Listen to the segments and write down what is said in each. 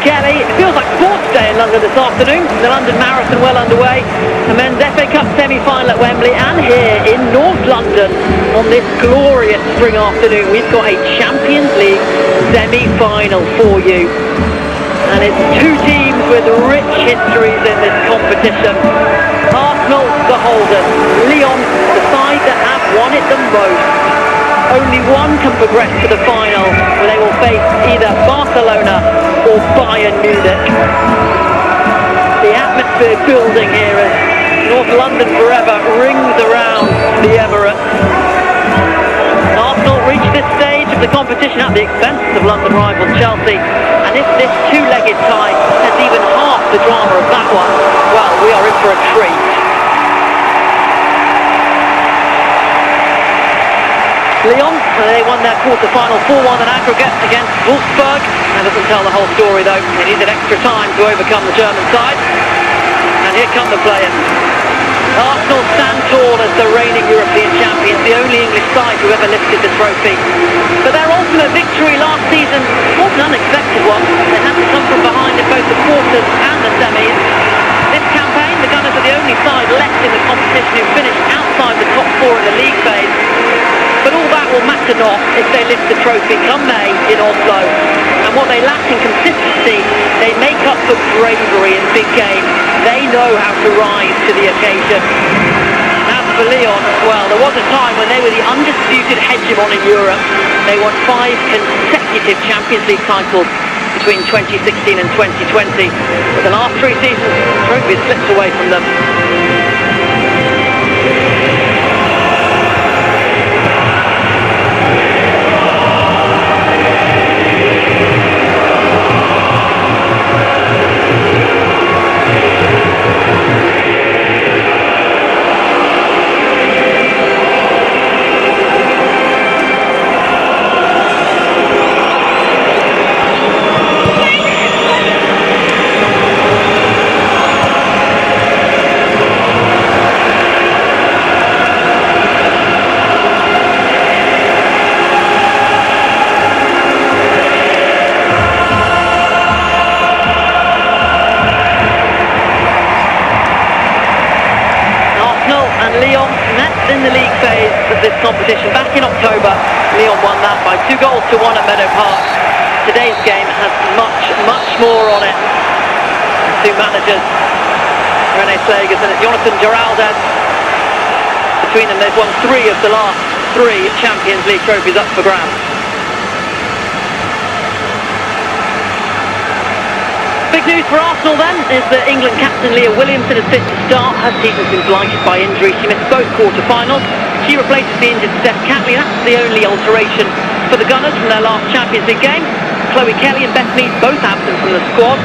Kelly. It feels like sports day in London this afternoon. The London Marathon well underway. The men's FA Cup semi-final at Wembley, and here in North London on this glorious spring afternoon, we've got a Champions League semi-final for you. And it's two teams with rich histories in this competition. Arsenal, the holders. Lyon, the side that have won it the most. Only one can progress to the final, where they will face either Barcelona or Bayern Munich. The atmosphere building here as North London forever rings around the Emirates. Arsenal reached this stage of the competition at the expense of London rival Chelsea, and if this two-legged tie has even half the drama of that one, well, we are in for a treat. Lyon, they won their quarter-final 4-1 in aggregate against Wolfsburg. That doesn't tell the whole story though. They needed extra time to overcome the German side. And here come the players. Arsenal stand tall as the reigning European champions, the only English side who ever lifted the trophy. But their ultimate victory last season was an unexpected one. They had to come from behind in both the quarters and the semis. This campaign, the Gunners are the only side left in the competition who finished outside the top four in the league phase. But all that will matter not if they lift the trophy come May in Oslo. And what they lack in consistency, they make up for bravery in big games. They know how to rise to the occasion. As for Lyon, well, there was a time when they were the undisputed hegemon in Europe. They won 5 consecutive Champions League titles between 2016 and 2020. But the last 3 seasons, the trophy has slipped away from them. Lyon met in the league phase of this competition back in October. Lyon won that by 2 goals to 1 at Meadow Park. Today's game has much more on it. Two managers, René Segers and Jonathan Giraldez. Between them they've won 3 of the last 3 Champions League trophies up for grabs. Big news for Arsenal then is that England captain Leah Williamson is fit to start. Her season's been blighted by injury. She missed both quarter-finals. She replaces the injured Steph Catley. That's the only alteration for the Gunners from their last Champions League game. Chloe Kelly and Beth Mead both absent from the squad.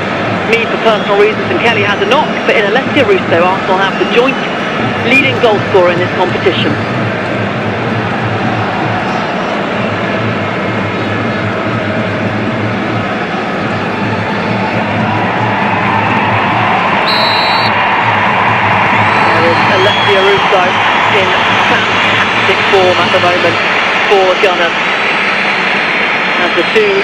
Mead for personal reasons and Kelly has a knock. But in Alessia Russo, Arsenal have the joint leading goal scorer in this competition. Alessia Russo in fantastic form at the moment for the Gunners. As the two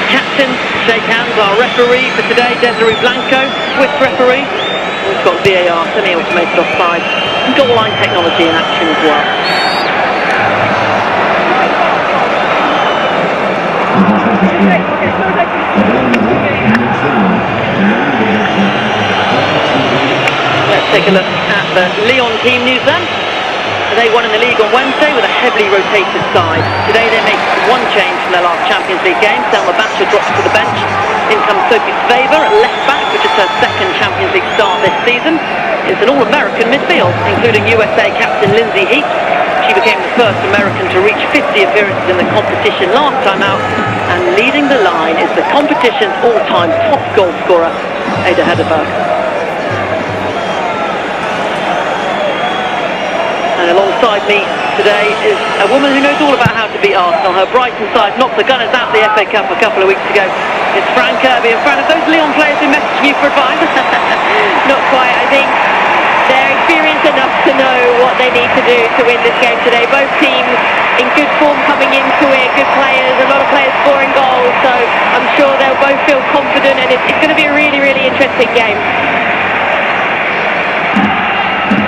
captains shake hands, our referee for today, Desiree Blanco, Swiss referee. We've got VAR, semi-automated offside, and goal line technology in action as well. Let's take a look at the Lyon team news then. They won in the league on Wednesday with a heavily rotated side. Today they make 1 change from their last Champions League game. Selma Batcher drops to the bench. In comes Sophie Svaver at left back, which is her 2nd Champions League start this season. It's an all-American midfield, including USA captain Lindsay Heaps. She became the first American to reach 50 appearances in the competition last time out. And leading the line is the competition's all-time top goal scorer, Ada Hegerberg. And alongside me today is a woman who knows all about how to beat Arsenal. Her Brighton side knocked the Gunners out of the FA Cup a couple of weeks ago. It's Fran Kirby. And Fran, have those Lyon players been messaging you for advice? Not quite. I think they're experienced enough to know what they need to do to win this game today. Both teams in good form coming into it, good players, a lot of players scoring goals. So I'm sure they'll both feel confident, and it's going to be a really, really interesting game.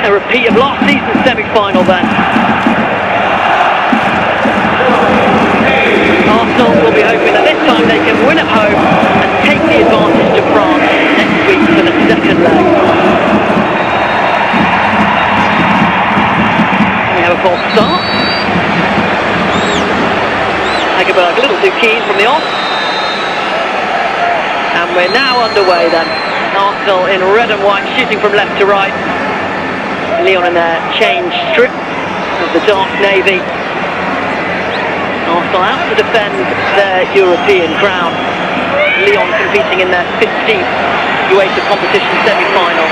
A repeat of last season's semi-final then. Arsenal will be hoping that this time they can win at home and take the advantage to France next week for the second leg. We have a false start. Hegerberg a little too keen from the off. And we're now underway then. Arsenal in red and white, shooting from left to right. Lyon in their change strip of the dark navy. Arsenal out to defend their European crown. Lyon competing in their 15th UEFA competition semi-final.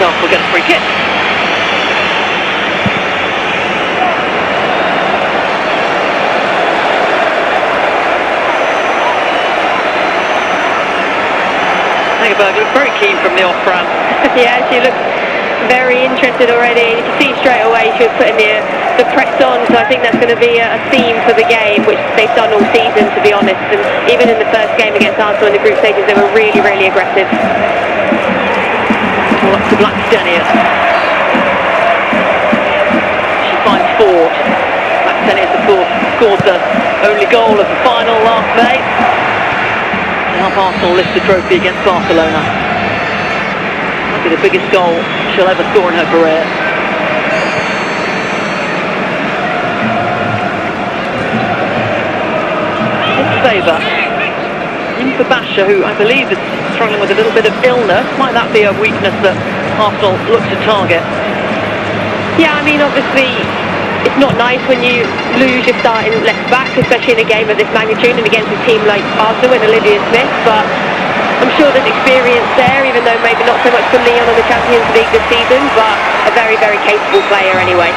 Arsenal get a free kick. Hegerberg looked very keen from the off ramp. Yeah, she looked very interested already. You can see straight away she was putting the press on, so I think that's going to be a theme for the game, which they've done all season, to be honest. And even in the first game against Arsenal in the group stages, they were really, really aggressive. Well, up to Blackstenius. She finds Ford. Blackstenius, of course, scored the only goal of the final last May. Help Arsenal lift the trophy against Barcelona. Might be the biggest goal she'll ever score in her career. Favour in for Basha, who I believe is struggling with a little bit of illness. Might that be a weakness that Arsenal look to target? Yeah, I mean, obviously it's not nice when you lose your starting left back, especially in a game of this magnitude and against a team like Arsenal and Olivia Smith, but I'm sure there's experience there, even though maybe not so much for Lyon on the Champions League this season, but a very, very capable player anyway.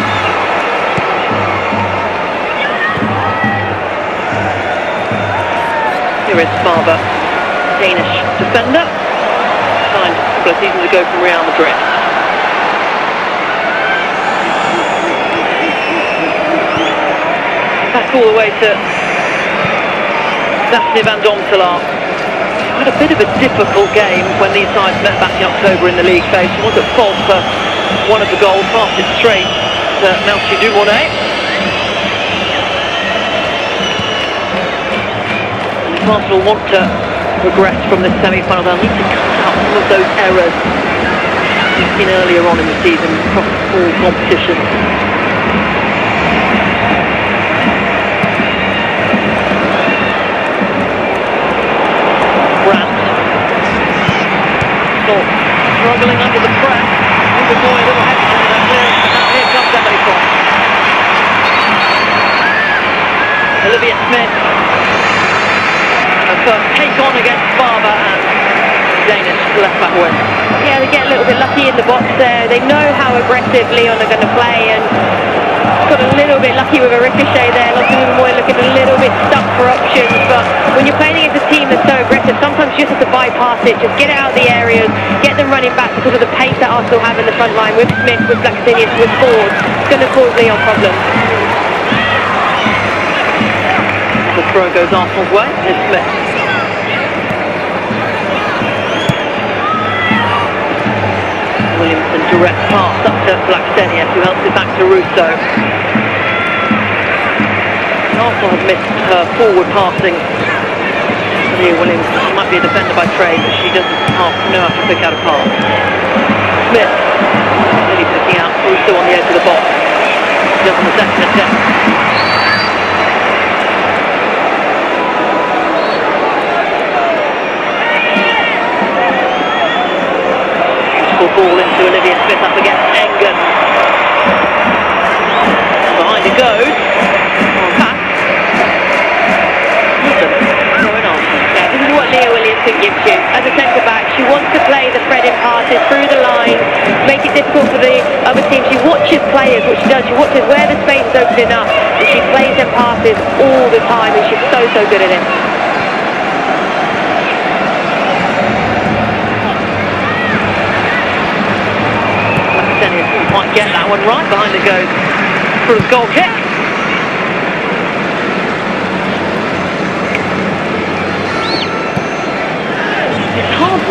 Here is Sparva, Danish defender, signed a couple of seasons ago from Real Madrid. Back all the way to Daphne van Domtelaar. Had a bit of a difficult game when these sides met back in October in the league phase. She was at fault for one of the goals, passed it straight to Melchi Dumonet. If Arsenal want to progress from this semi-final, they'll need to cut out some of those errors we've seen earlier on in the season across all competitions. Struggling under the press. Uberboy a little hesitant in that clearance, and now here comes Emily Fox. Olivia Smith. Her first take on against Sparva, and Danish left back win. Yeah, they get a little bit lucky in the box there. They know how aggressive Lyon are going to play, and got a little bit lucky with a ricochet there. Lots of Uberboy looking a little bit stuck for options, but when you're playing against a team that's so aggressive, sometimes you just have to bypass it, just get it out of the areas, get them running back because of the pace that Arsenal have in the front line with Smith, with Blackstenius, with Ford. It's going to cause Lyon problems. The throw goes Arsenal's way. Here's Smith. Williamson direct pass up to Blackstenius, who helps it back to Russo. Arsenal have missed her forward passing. Here Williamson, she might be a defender by trade, but she doesn't know how to pick out a pass. Smith, really picking out Russo on the edge of the box. She does on the second attempt. Ball into Olivia Smith up against Engen. Behind it goes. On back. Going on. Yeah, this is what Leah Williamson gives you. As a centre-back, she wants to play the threading passes through the line, make it difficult for the other team. She watches players, what she does, she watches where the space is opening up, and she plays them passes all the time, and she's so, so good at it. Didn't quite get that one right. Behind it goes for the goal kick.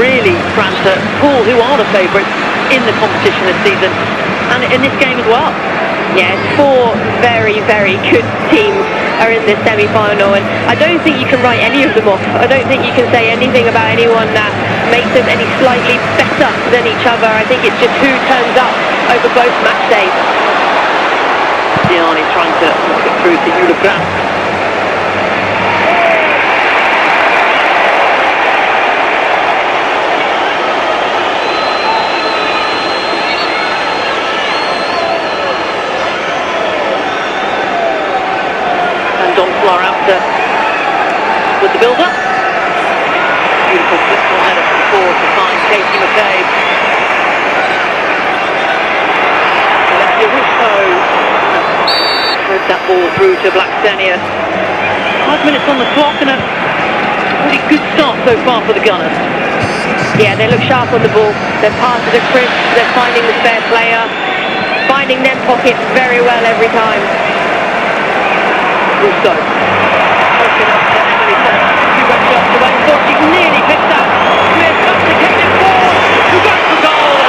really, France, Paul, who are the favourites in the competition this season, and in this game as well. Yeah, 4 very, very good teams are in this semi-final, and I don't think you can write any of them off. I don't think you can say anything about anyone that makes them any slightly better than each other. I think it's just who turns up over both match days. Lyon is trying to knock it through to UWCL. With the build-up. Beautiful flip ball header from forward to find Katie McCabe. Alessia Russo throws that ball through to Blackstenia. 5 minutes on the clock and a pretty good start so far for the Gunners. Yeah, they look sharp on the ball. Their passes are crisp, they're finding the spare player, finding them pockets very well every time. Russo. She nearly picked up. Smith up to Caitlin Ford, who goes for goal.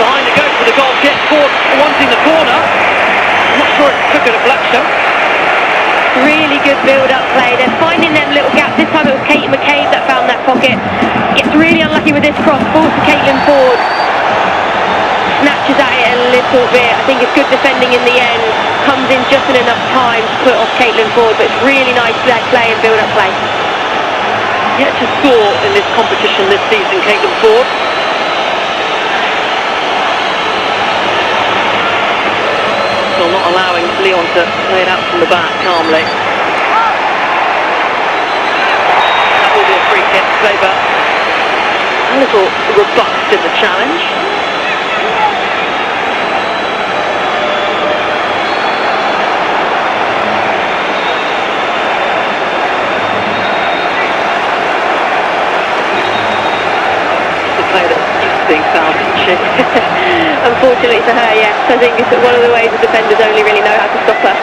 Behind the goal for the goal kick. Ford wanting the corner. I'm not sure it took a deflection. Really good build-up play. They're finding them little gaps. This time it was Katie McCabe that found that pocket. Gets really unlucky with this cross. Falls to Caitlin Ford. Snatches at it a little bit. I think it's good defending in the end. Comes in just in enough time to put off Caitlin Ford, but it's really nice play and build-up play. Yet to score in this competition this season, Caitlin Ford. Still not allowing Lyon to play it out from the back calmly. That will be a free kick. Weber a little robust in the challenge. Being fouled, isn't she? Unfortunately for her, yes. I think it's one of the ways the defenders only really know how to stop her.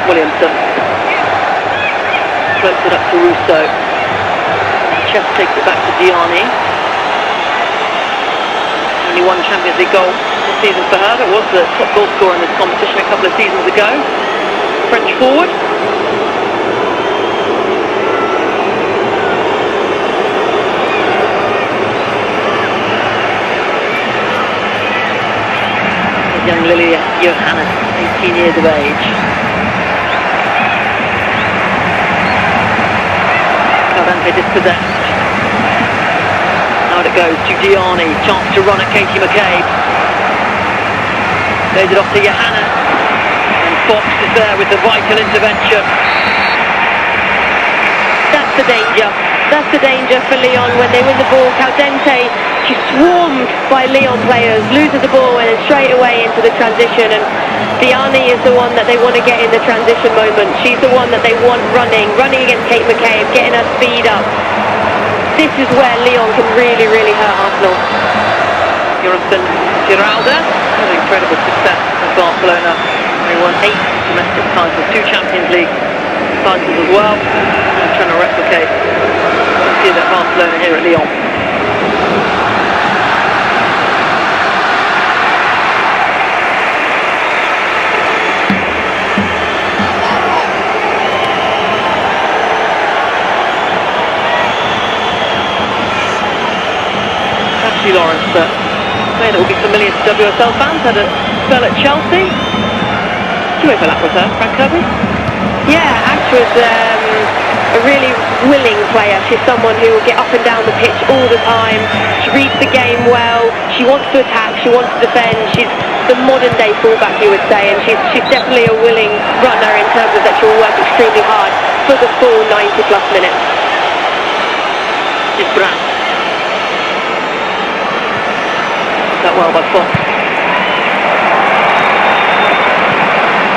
Williamson floats it up to Russo. Chess takes it back to Diani. Only one Champions League goal this season for her. It was the top goal scorer in this competition a couple of seasons ago. French forward. Young Lily Johanna, 18 years of age. Caldente dispossessed. Out it goes to Diani, chance to run at Katie McCabe. Lays it off to Johanna. And Fox is there with the vital intervention. That's the danger. That's the danger for Lyon when they win the ball. Caldente, she's swarmed by Lyon players, loses the ball and then straight away into the transition, and Diani is the one that they want to get in the transition moment. She's the one that they want running against Kate McCabe, getting her speed up. This is where Lyon can really, really hurt Arsenal. Jonathan Giralda had incredible success with Barcelona. They won 8 domestic titles, 2 Champions League titles as well. I'm trying to replicate what he did at Barcelona here at Lyon. Ashley Lawrence, a player that will be familiar to WSL fans, had a spell at Chelsea. Do you overlap with her, Frank Kirby? Yeah, Ash was a really willing player. She's someone who will get up and down the pitch all the time. She reads the game well. She wants to attack. She wants to defend. She's the modern day fullback, you would say, and she's definitely a willing runner in terms of that she will work extremely hard for the full 90 plus minutes. It's Brown. That well by Fox.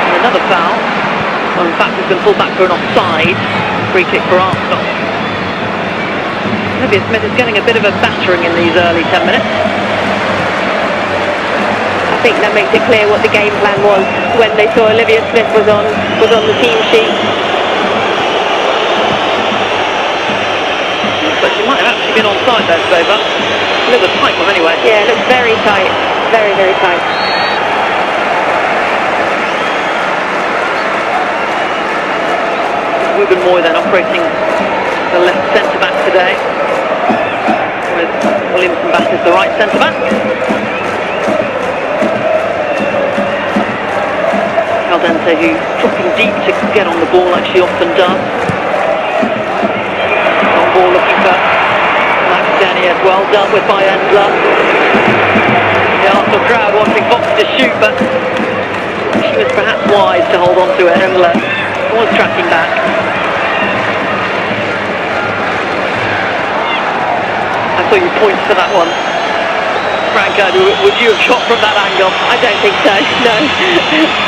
And another foul. Well, in fact, it's been pulled back for an offside. Free kick for Arsenal. Olivia Smith is getting a bit of a battering in these early 10 minutes. I think that makes it clear what the game plan was when they saw Olivia Smith was on the team sheet. actually been onside there, Sveva. A little bit tight one anyway. Yeah, it looks very tight. Very, very tight. Ruben Moy then operating the left centre-back today, with Williamson back as the right centre-back. Caldente, who's dropping deep to get on the ball, like she often does. On ball looking for Blackstenius, well dealt with by Endler. The Arsenal crowd wanting Fox to shoot, but she was perhaps wise to hold on to it. Endler was tracking back. I saw you point for that one. Franco, would you have shot from that angle? I don't think so, no.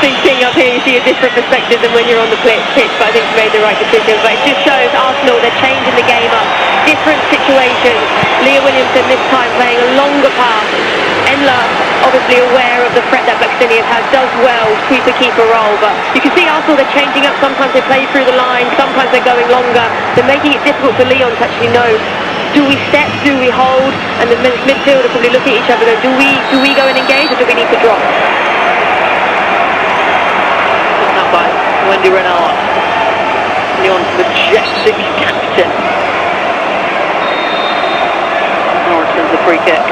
Thinking up here, you see a different perspective than when you're on the pitch, but I think you made the right decision. But it just shows Arsenal, they're changing the game up. Different situations. Leah Williamson this time playing a longer pass. Endler, obviously aware of the threat that Blackstenius has, does well, sweeper-keeper role, but you can see Arsenal, they're changing up. Sometimes they play through the line, sometimes they're going longer. They're making it difficult for Lyon to actually know, do we step, do we hold? And the midfielder probably look at each other and go, do we go and engage, or do we need to drop? Put up by Wendy Renard, Lyon's majestic captain. Morrison's the free kick.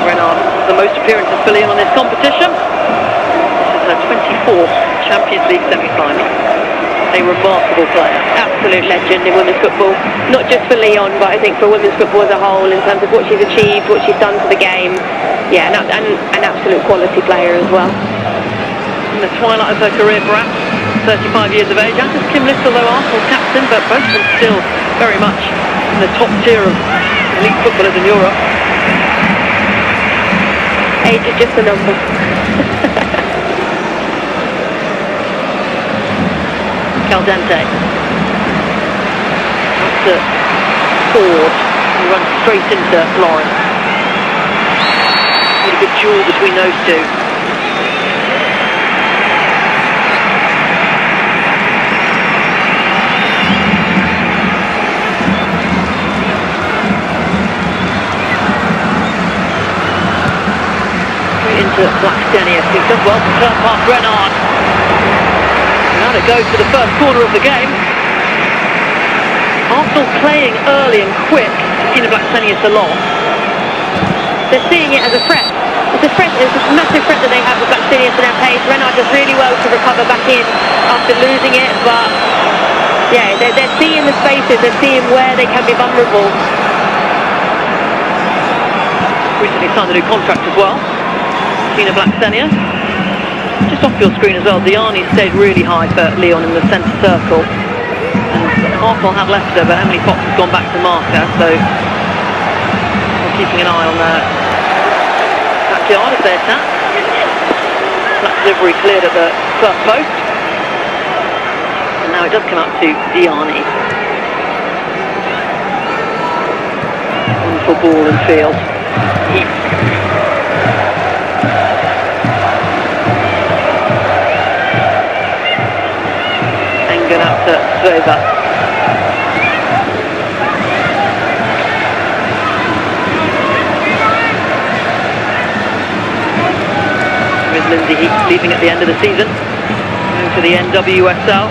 Renard, the most appearances for Lyon on this competition. This is her 24th Champions League semi-final. A remarkable player. Absolute legend in women's football. Not just for Lyon, but I think for women's football as a whole, in terms of what she's achieved, what she's done for the game. Yeah, and an absolute quality player as well. In the twilight of her career, perhaps, 35 years of age. As is Kim Little, though, Arsenal's captain, but both of them still very much in the top tier of elite footballers in Europe. Age is just a number. Caldente. Up to Ford, who runs straight into Lawrence. Really good duel between those two. Into Blackstenius, who does well to turn past Renard. Now to go to the first corner of the game. Arsenal playing early and quick. Tina Blackstenius a lot. They're seeing it as a threat. It's a threat. It's a massive threat that they have with Blackstenius in their pace. Renard does really well to recover back in after losing it, but yeah, they're seeing the spaces. They're seeing where they can be vulnerable. Recently signed a new contract as well. Tina Blackstenius. Just off your screen as well, Diani stayed really high for Lyon in the centre circle. And Arsenal have left her, but Emily Fox has gone back to mark her, so we're keeping an eye on their backyard as they attack. That delivery cleared at the first post. And now it does come up to Diani. Wonderful ball and field. Out to Sveva. With Lindsay Heath leaving at the end of the season, moving to the NWSL.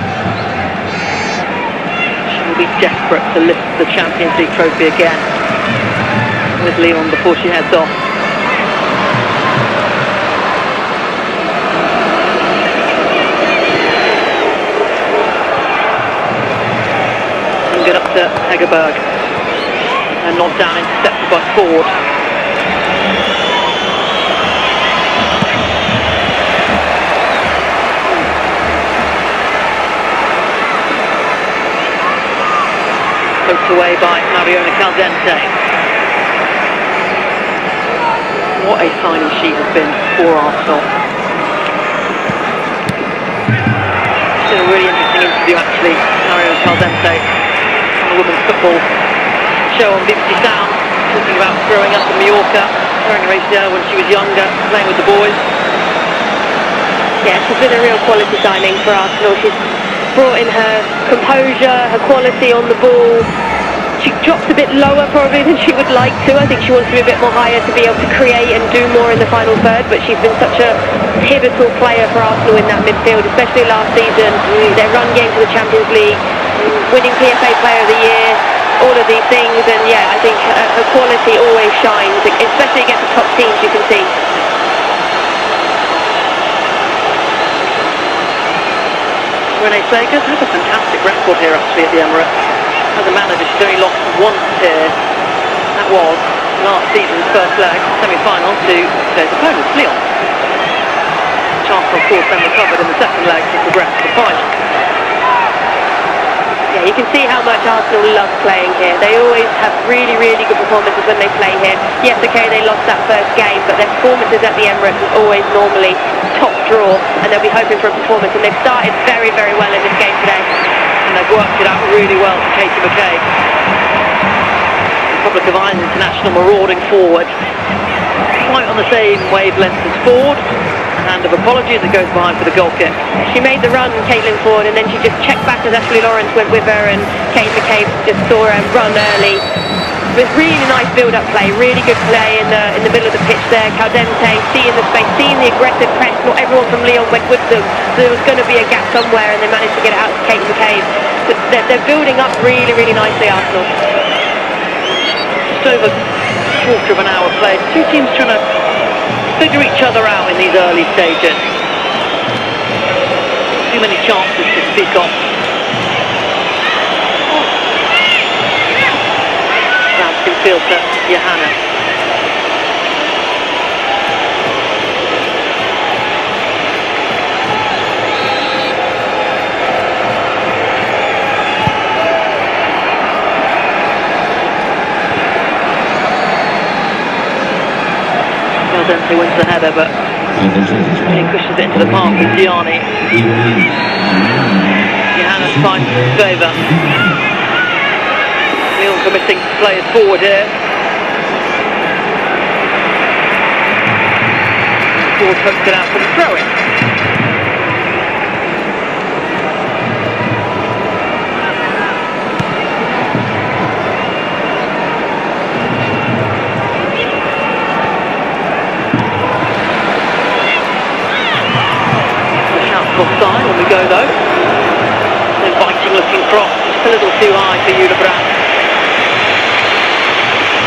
She will be desperate to lift the Champions League trophy again with Lyon before she heads off. Up to Hegerberg, and knocked down, intercepted by Ford. Poked away by Mariona Caldente. What a signing she has been for Arsenal. It's been a really interesting interview actually, Mariona Caldente. Women's football show on BBC Sound, talking about growing up in Mallorca, wearing a ACL when she was younger, playing with the boys. Yeah, she's been a real quality signing for Arsenal. She's brought in her composure, her quality on the ball. She drops a bit lower probably than she would like to. I think she wants to be a bit more higher to be able to create and do more in the final third, but she's been such a pivotal player for Arsenal in that midfield, especially last season. Their run game to the Champions League, winning PFA Player of the Year, all of these things, and yeah, I think her quality always shines, especially against the top teams, you can see. Renee Sagers has a fantastic record here actually at the Emirates. As a manager, she's only lost once here. That was last season's first leg, semi-final, to today's opponent, Lyon. Arsenal, of course, then recovered in the second leg to progress to the final. Yeah, you can see how much Arsenal love playing here. They always have really, really good performances when they play here. Yes, okay, they lost that first game, but their performances at the Emirates is always normally top draw, and they'll be hoping for a performance, and they've started very, very well in this game today. And they've worked it out really well for Katie McCabe. Republic of Ireland international marauding forward. Quite on the same wavelength as Ford. A hand of apology as it goes behind for the goal kick. She made the run, Caitlin Ford, and then she just checked back as Ashley Lawrence went with her, and Kate McCabe just saw her run early. It was really nice build-up play, really good play in the middle of the pitch there. Caldente seeing the space, seeing the aggressive press. Not everyone from Lyon went with them, so there was going to be a gap somewhere, and they managed to get it out to Kate McCabe. But they're building up really, really nicely, Arsenal. Just over a quarter of an hour played. Two teams trying to figure each other out in these early stages. Too many chances to speak of. Field to Johanna. Caldente wins the header, but he pushes it into the park with Gianni. Johanna's finds favour. Lyon committing players forward here. Ford hooks it out for the throw-in. The shout's offside when we go though. Inviting looking cross, just a little too high for UWCL.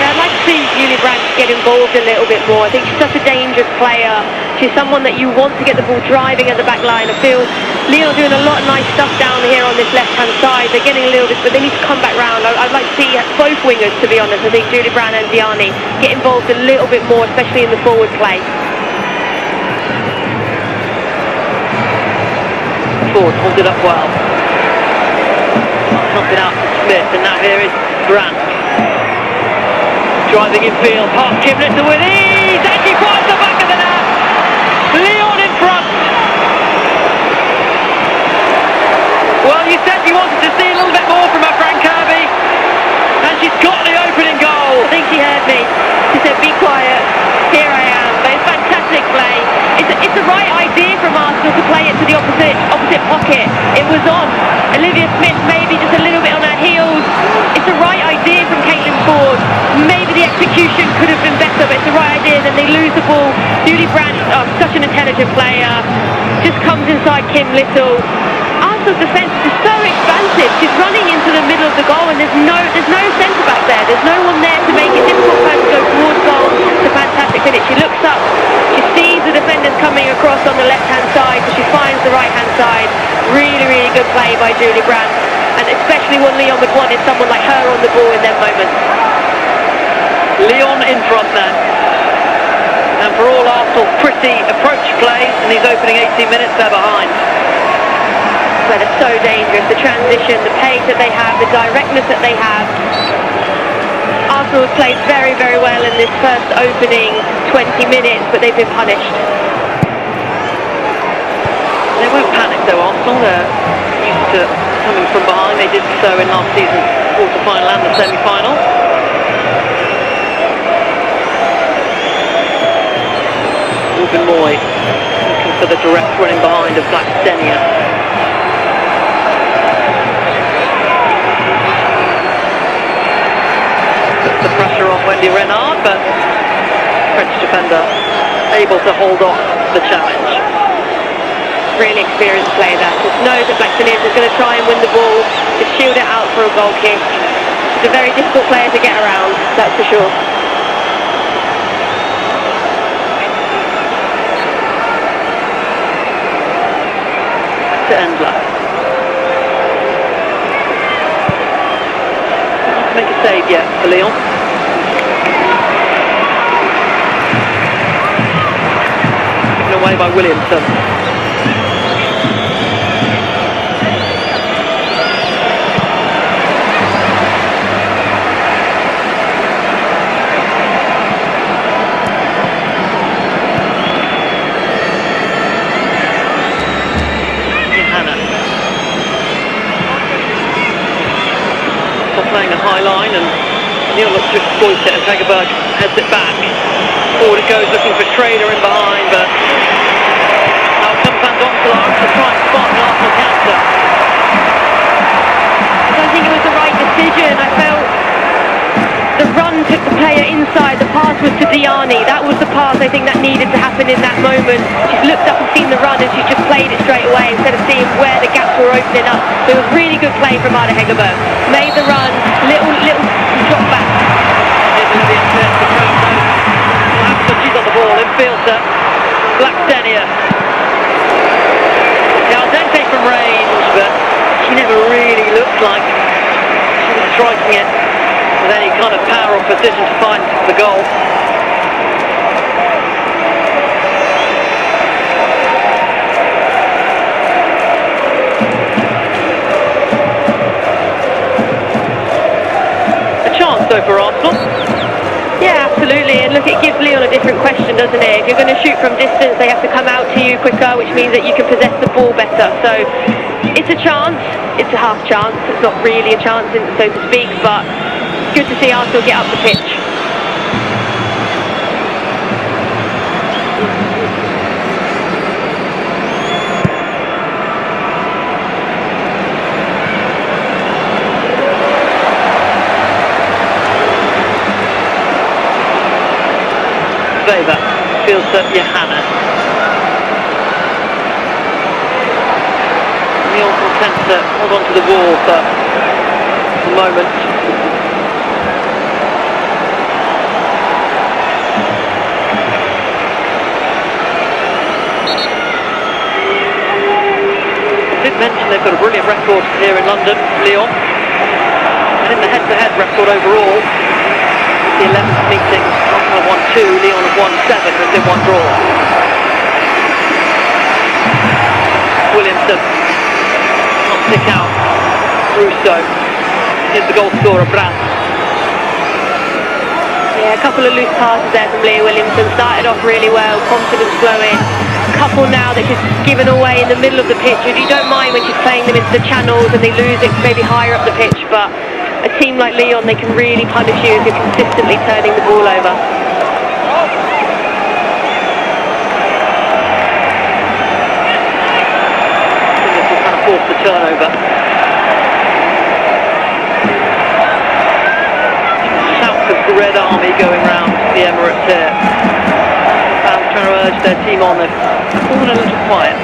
I'd like to see Julie Brandt get involved a little bit more. I think she's such a dangerous player. She's someone that you want to get the ball driving at the back line. I feel Lyon are doing a lot of nice stuff down here on this left-hand side. They're getting a little bit, but they need to come back round. I'd like to see both wingers, to be honest. I think Julie Brandt and Gianni get involved a little bit more, especially in the forward play. Ford holds it up well. Something out to Smith, and now here is Brandt. Driving in field, past Kim Little with ease, and she finds the back of the net. Lyon in front. Well, you said you wanted to see a little bit more from her, Frank Kirby, and she's got the opening goal. I think she heard me. She said, "Be quiet, here I am." But it's fantastic play. It's the right idea from Arsenal to play it to the opposite pocket. It was on. Olivia Smith maybe just a little bit on her heels. It's the right idea from Caitlin Ford. Maybe the execution could have been better, but it's the right idea. Then they lose the ball. Julie Brandt, such an intelligent player, just comes inside Kim Little. Arsenal's defence is so expansive. She's running into the middle of the goal, and there's no centre back there. There's no one there to make it difficult for her to go towards goal. It's a fantastic finish. She looks up. She sees the defenders coming across on the left-hand side, so she finds the right-hand side. Really, really good play by Julie Brandt, and especially what Lyon would want is someone like her on the ball in their moments. Lyon in front then. And for all Arsenal's pretty approach plays in these opening 18 minutes, they're behind. But they're so dangerous. The transition, the pace that they have, the directness that they have. Arsenal have played very, very well in this first opening 20 minutes, but they've been punished. They won't panic though, Arsenal. They're used to coming from behind. They did so in last season's quarter-final and the semi-final. Ruben Moy looking for the direct running behind of Black Stenia. pressure on Wendy Renard, but French defender able to hold off the challenge. Really experienced player that just knows that Blackstenius is going to try and win the ball, to shield it out for a goal kick. It's a very difficult player to get around, that's for sure. To Endler. Not to make a save yet for Lyon. Taken away by Williamson. Playing a high line, and Neil looks to exploit it as Hegerberg heads it back. Forward it goes, looking for Schrader in behind, but now comes Van Donkelar to try and spot an Arsenal counter. I don't think it was the right decision. I felt the run took the player inside, the pass was to Diani. That was the pass I think that needed to happen in that moment. She's looked up and seen the run and she just played it straight away instead of seeing where the gaps were opening up. So it was really good play from Ada Hegerberg. Made the run, little drop back. She's on the ball, infield to Blackstenius. Al Dente from range, but she never really looked like she was striking it with any kind of power or precision to find the goal. A chance though for Arsenal. Yeah, absolutely, and look, it gives Lyon a different question, doesn't it? If you're going to shoot from distance, they have to come out to you quicker, which means that you can possess the ball better. So it's a chance, it's a half chance, it's not really a chance, so to speak, but it's good to see Arsenal get up the pitch. Weber feels to Johanna. Lyon content to hold on to the ball for the moment. I did mention they've got a brilliant record here in London, Lyon. And in the head-to-head record overall, the 11th meeting, Arsenal have won 2, Lyon have won 7, there's been 1 draw. Williamson can't pick out Russo. Here's the goal scorer, Brandt. Yeah, a couple of loose passes there from Leah Williamson. Started off really well, confidence flowing. A couple now that she's given away in the middle of the pitch. You don't mind when she's playing them into the channels and they lose it maybe higher up the pitch, but a team like Lyon, they can really punish you if you're consistently turning the ball over. This will kind of force the turnover. Shouts of the Red Army going round the Emirates here. Fans trying to urge their team on. They've fallen a little quiet.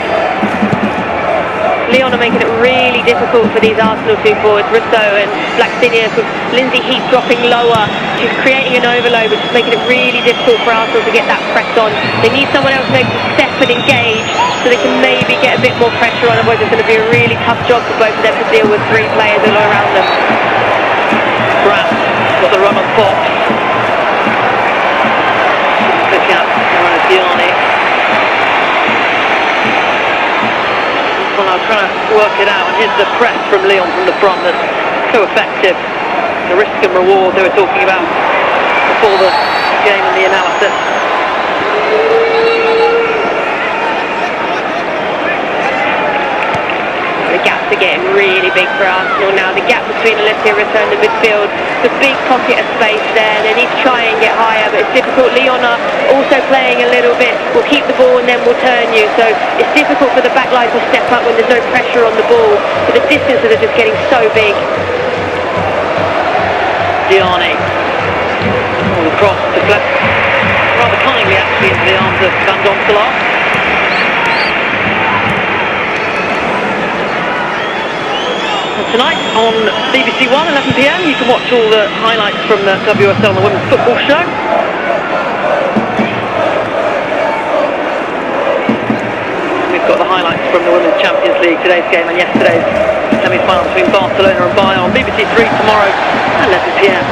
Lyon are making it really difficult for these Arsenal 2 forwards, Russo and Blackstenius, with Lindsay Heath dropping lower. She's creating an overload, which is making it really difficult for Arsenal to get that press on. They need someone else maybe to step and engage so they can maybe get a bit more pressure on, otherwise it's going to be a really tough job for both of them to deal with 3 players all around them. Brandt got the run on Fox. Pick out Diani. Well, I'm trying to work it out, and here's the press from Lyon from the front that's so effective. The risk and reward they were talking about before the game and the analysis. The gaps are getting really big for Arsenal now. The gap between Alessia Russo and the midfield, the big pocket of space there. They need to try and get higher, but it's difficult. Lyon are also playing a little bit. We'll keep the ball and then we'll turn you. So it's difficult for the back line to step up when there's no pressure on the ball. But the distances are just getting so big. Diani. are. Tonight on BBC One, 11 PM, you can watch all the highlights from the WSL and the Women's Football Show. We've got the highlights from the Women's Champions League, today's game and yesterday's semi-final between Barcelona and Bayern on BBC 3 tomorrow at 11 PM.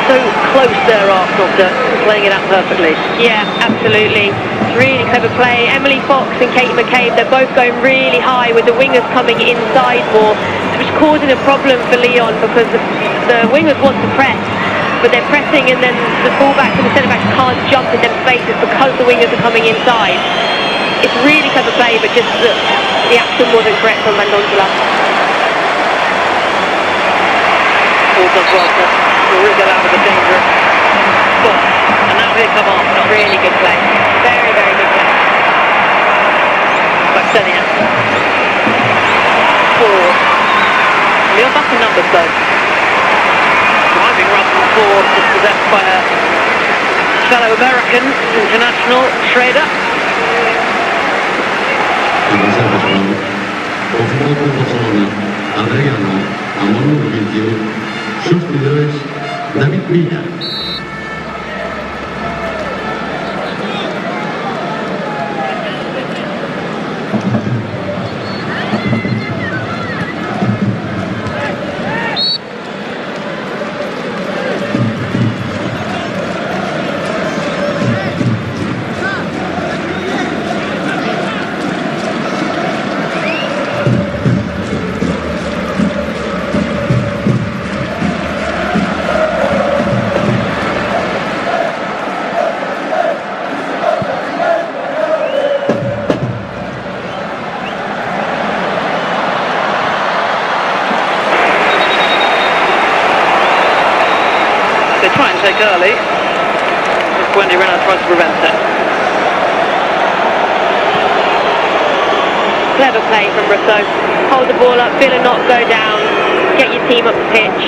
So close there, Arsenal, to playing it out perfectly. Yeah, absolutely. It's really clever play. Emily Fox and Kate McCabe, they're both going really high with the wingers coming inside more, which is causing a problem for Lyon because the wingers want to press, but they're pressing and then the fullbacks and the centre-backs can't jump in them spaces because the wingers are coming inside. It's really clever play, but just the action wasn't correct on Mandonsula. All does well to wriggle out of the dangerous spot. And now here come Arsenal. Really good play. Very, very good play. Baxenia. 4. Lyon back in numbers though. Driving run forward, dispossessed by a fellow American international, Schrader. David Villa. They try and take early. Wendy Renard tries to prevent it. Clever play from Rousseau. Hold the ball up, feel a knock go down, get your team up the pitch.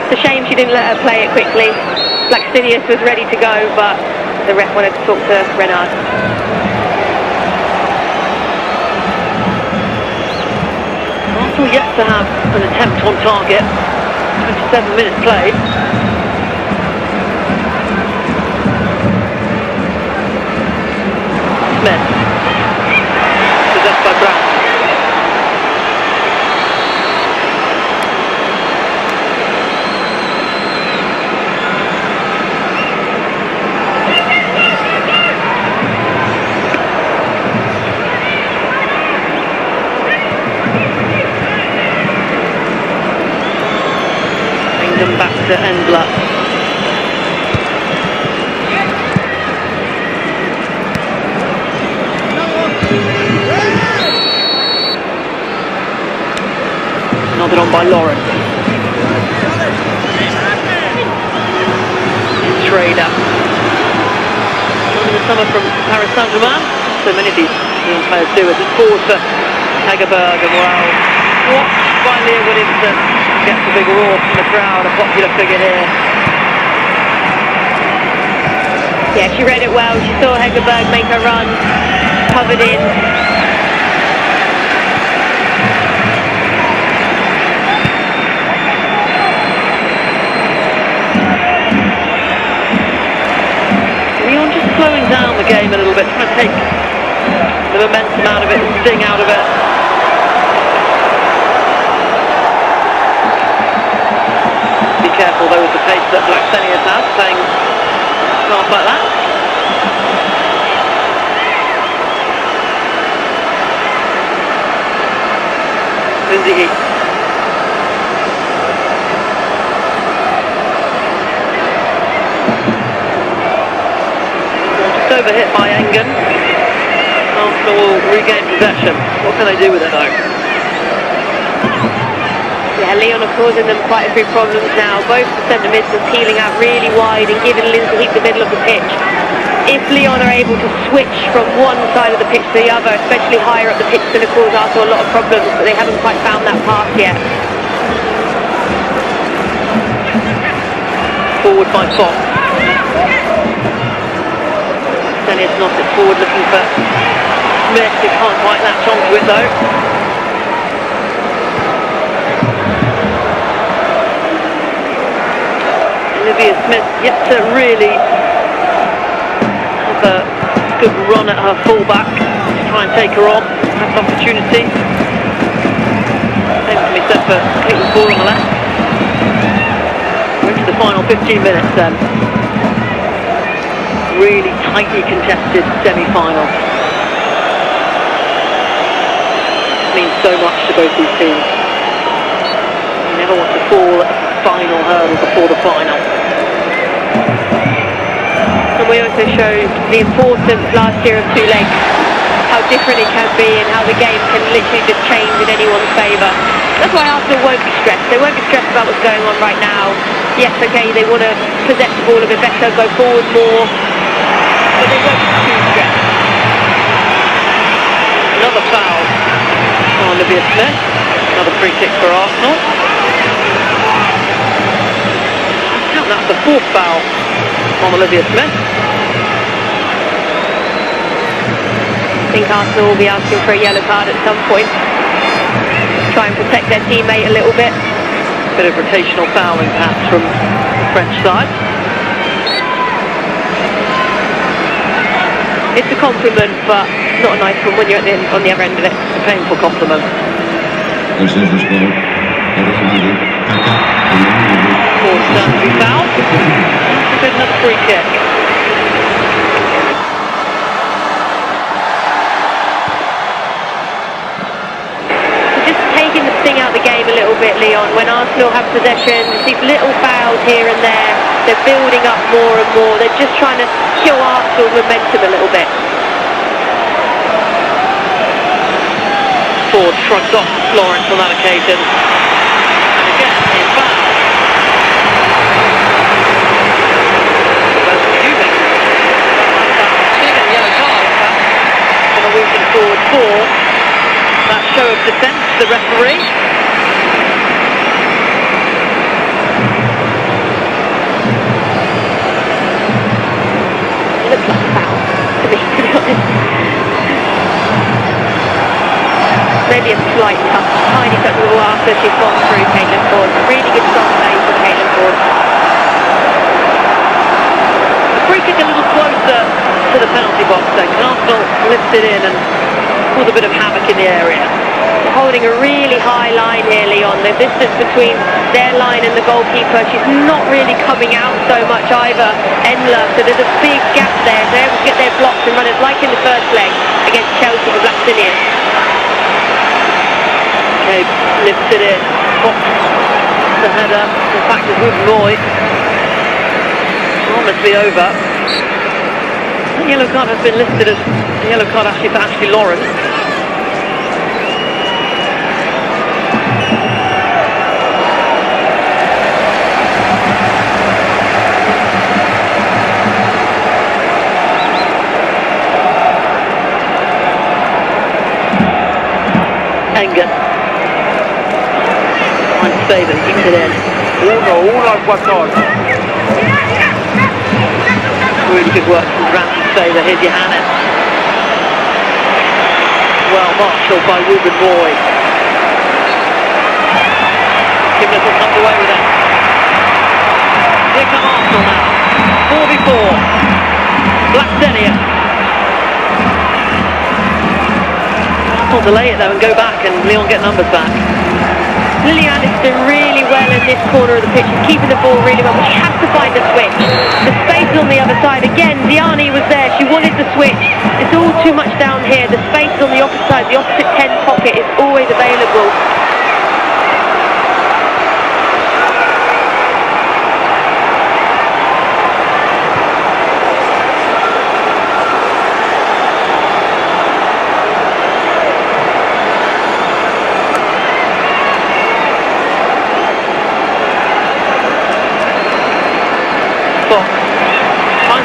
It's a shame she didn't let her play it quickly. Blackstenius was ready to go, but the ref wanted to talk to Renard. Arsenal yet to have an attempt on target. 27 minutes played. Smith. Possessed by Brown. Them back to Endler. Nodded on by Lawrence. Schrader. In the summer from Paris Saint-Germain. So many of these young players do. As it's forward for Hegerberg and well watched by Leah Williamson. Gets a big roar from the crowd, a popular figure here. Yeah, she read it well. She saw Hegerberg make a run, covered in. Lyon just slowing down the game a little bit, trying to take the momentum out of it, the sting out of it. Careful though with the pace that Blackstenius has, playing fast like that. Lindsay Heath. Just overhit by Engen. Arsenal will regain possession. What can they do with it though? Yeah, Lyon are causing them quite a few problems now. Both the centre mids are peeling out really wide and giving Lindsay Heath the middle of the pitch. If Lyon are able to switch from one side of the pitch to the other, especially higher up the pitch, it's going to cause Arsenal a lot of problems, but they haven't quite found that path yet. forward by Fox. Elliot's not it forward looking for Smith, who can't quite latch onto it though. Olivia Smith yet to really have a good run at her fullback to try and take her on, have an opportunity. Thankfully set for Caitlin Ford on the left. We're into the final 15 minutes then. Really tightly contested semi-final. Means so much to both these teams. You never want to fall at the final hurdle before the final. And we also showed the importance last year of two legs, how different it can be and how the game can literally just change in anyone's favour. That's why Arsenal won't be stressed. They won't be stressed about what's going on right now. Yes, okay, they want to possess the ball a bit better, go forward more, but they won't be too stressed. Another foul on Olivia Smith. Another free kick for Arsenal. And that's the fourth foul on Olivia Smith. I think Arsenal will be asking for a yellow card at some point. Try and protect their teammate a little bit. Bit of rotational fouling perhaps from the French side. It's a compliment, but not a nice one when you're on the other end of it. A painful compliment. Forced down to be fouled. There's another free kick. Just taking the sting out of the game a little bit, Lyon. When Arsenal have possession, these little fouls here and there, they're building up more and more. They're just trying to kill Arsenal's momentum a little bit. Ford shrugs off Lawrence on that occasion. And again, it's foul. Yellow card, in fact, for the Norwegian forward for that show of dissent to the referee. It looks like a foul to me, to be honest. Maybe a slight touch, tiny touch of the ball after she's gone through Caitlin Ford. Really good soft play from Caitlin Ford. The free kick a little closer to the penalty box then. Arsenal lifts it in and cause a bit of havoc in the area. They're holding a really high line here, Lyon. The distance between their line and the goalkeeper, she's not really coming out so much either, Endler, so there's a big gap there. They're able to get their blocks and runners like in the first leg against Chelsea with Blackstinian. Okay, lifts it in. Fox, the header. In fact, it's with Roy. Almost be over. The yellow card has been listed as a yellow card actually for Ashley Lawrence. Engen. Finds Faber, keeps it in. 1-1 14. Really good work from Ramsey's favour. Here's Johannes. Well marshalled by Ruben Roy. Kim Little comes away with it. Here come Arsenal now. 4v4. Blackstenian. Arsenal delay it though and go back, and Lyon get numbers back. Lily Anderson really well in this corner of the pitch. She's keeping the ball really well, but she has to find a switch. The space is on the other side. Again, Diani was there. She wanted the switch. It's all too much down here. The space is on the opposite side. The opposite 10 pocket is always available.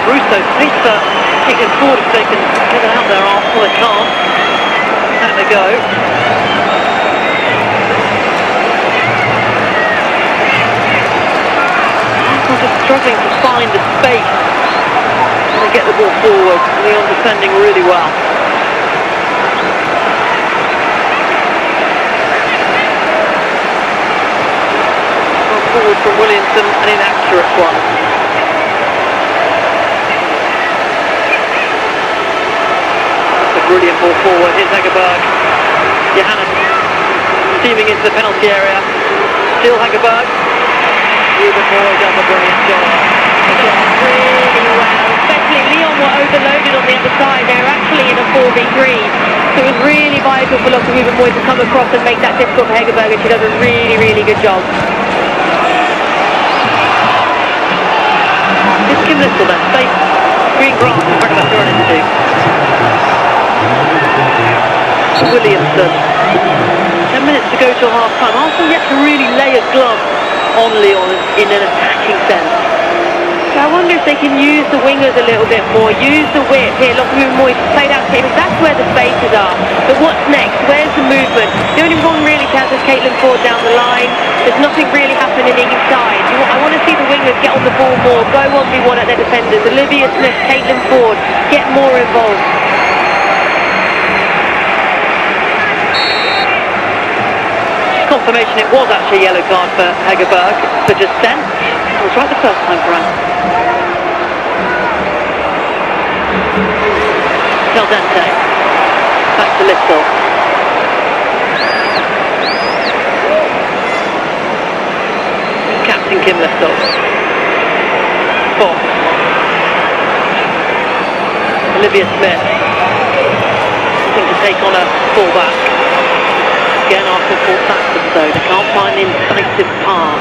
Russo needs to kick it forward if they can get it out there. Arsenal, they can't. Back they go. Arsenal just struggling to find the space to get the ball forward. Lyon defending really well. Forward from Williamson, an inaccurate one. That's a brilliant ball forward. Here's Hegerberg. Johannes steaming into the penalty area. Still Hegerberg. Ruben Moy does a brilliant job. Really well, especially Lyon were overloaded on the other side. They were actually in a 4v3, so it was really vital for Ruben Moy to come across and make that difficult for Hegerberg, and she does a really, really good job. Just Kim Little then, space, green grass in front of us to run into. Williamson. 10 minutes to go till half time. Arsenal yet to really lay a glove on Lyon in an attacking sense. So I wonder if they can use the wingers a little bit more, use the width here. Ruben Moy played out to him. That's where the spaces are. But what's next? Where's the movement? The only one really counts is Caitlin Ford down the line. There's nothing really happening inside. I want to see the wingers get on the ball more, go 1v1 at their defenders. Olivia Smith, Caitlin Ford, get more involved. Confirmation it was actually a yellow card for Hegerberg for dissent. It was right the first time for her. Caldente. Back to Little. Captain Kim Little. Fox. Olivia Smith. Looking to take on a full-back. Again, Arsenal fought backwards though. They can't find the incisive pass.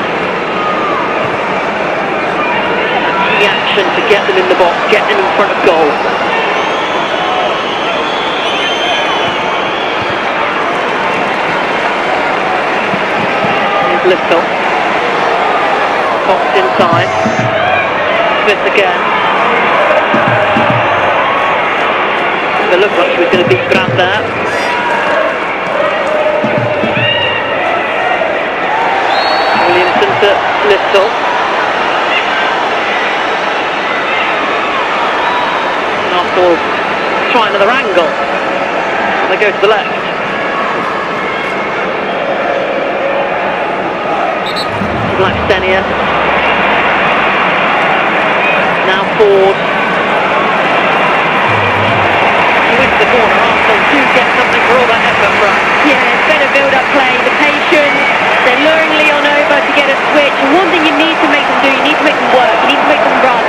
Key action to get them in the box, get them in front of goal. Here's Little. Fox inside. Smith again. It looked like she was going to beat Brand there. Williamson to Little. And Arsenal try another angle. They go to the left. Blackstenia. Now Ford. He went to the corner. Arsenal do get something for all that effort from. Yeah, it's better build-up play, the patience. They're luring Lyon over to get a switch. And one thing you need to make them do, you need to make them work, you need to make them run.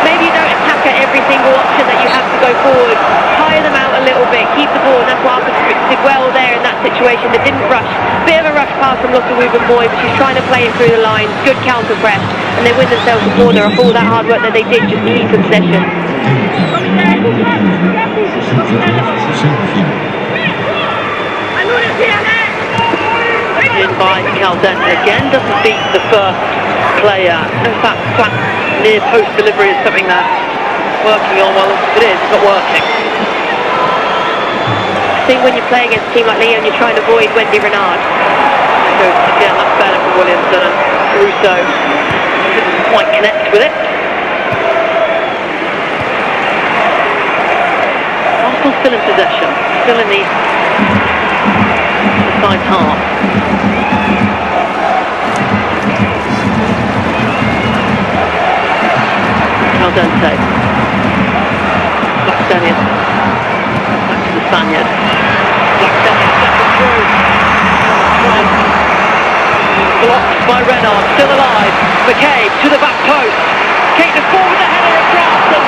Maybe you don't attack at every single option that you have to go forward. Tire them out a little bit, keep the ball, and that's what Arsenal did well there in that situation. They didn't rush. Bit of a rush pass from Ruben Moy, but she's trying to play it through the lines. Good counter press, and they win themselves a corner off all that hard work that they did just to keep the possession. In by Caldente again, doesn't beat the first player. In fact, flat near post delivery is something that's working on. Well, it is, it's not working. I think when you play against a team like Lyon, you're trying to avoid Wendy Renard. So again, that's better for Williamson, and Russo couldn't quite connect with it. Arsenal still in possession, still in the side half. Caldente. Blackstenia. Back to the Spaniard. Blackstenia stepping through. Blocked by Renard, still alive. McCabe to the back post. Caitlin Ford with the header across, and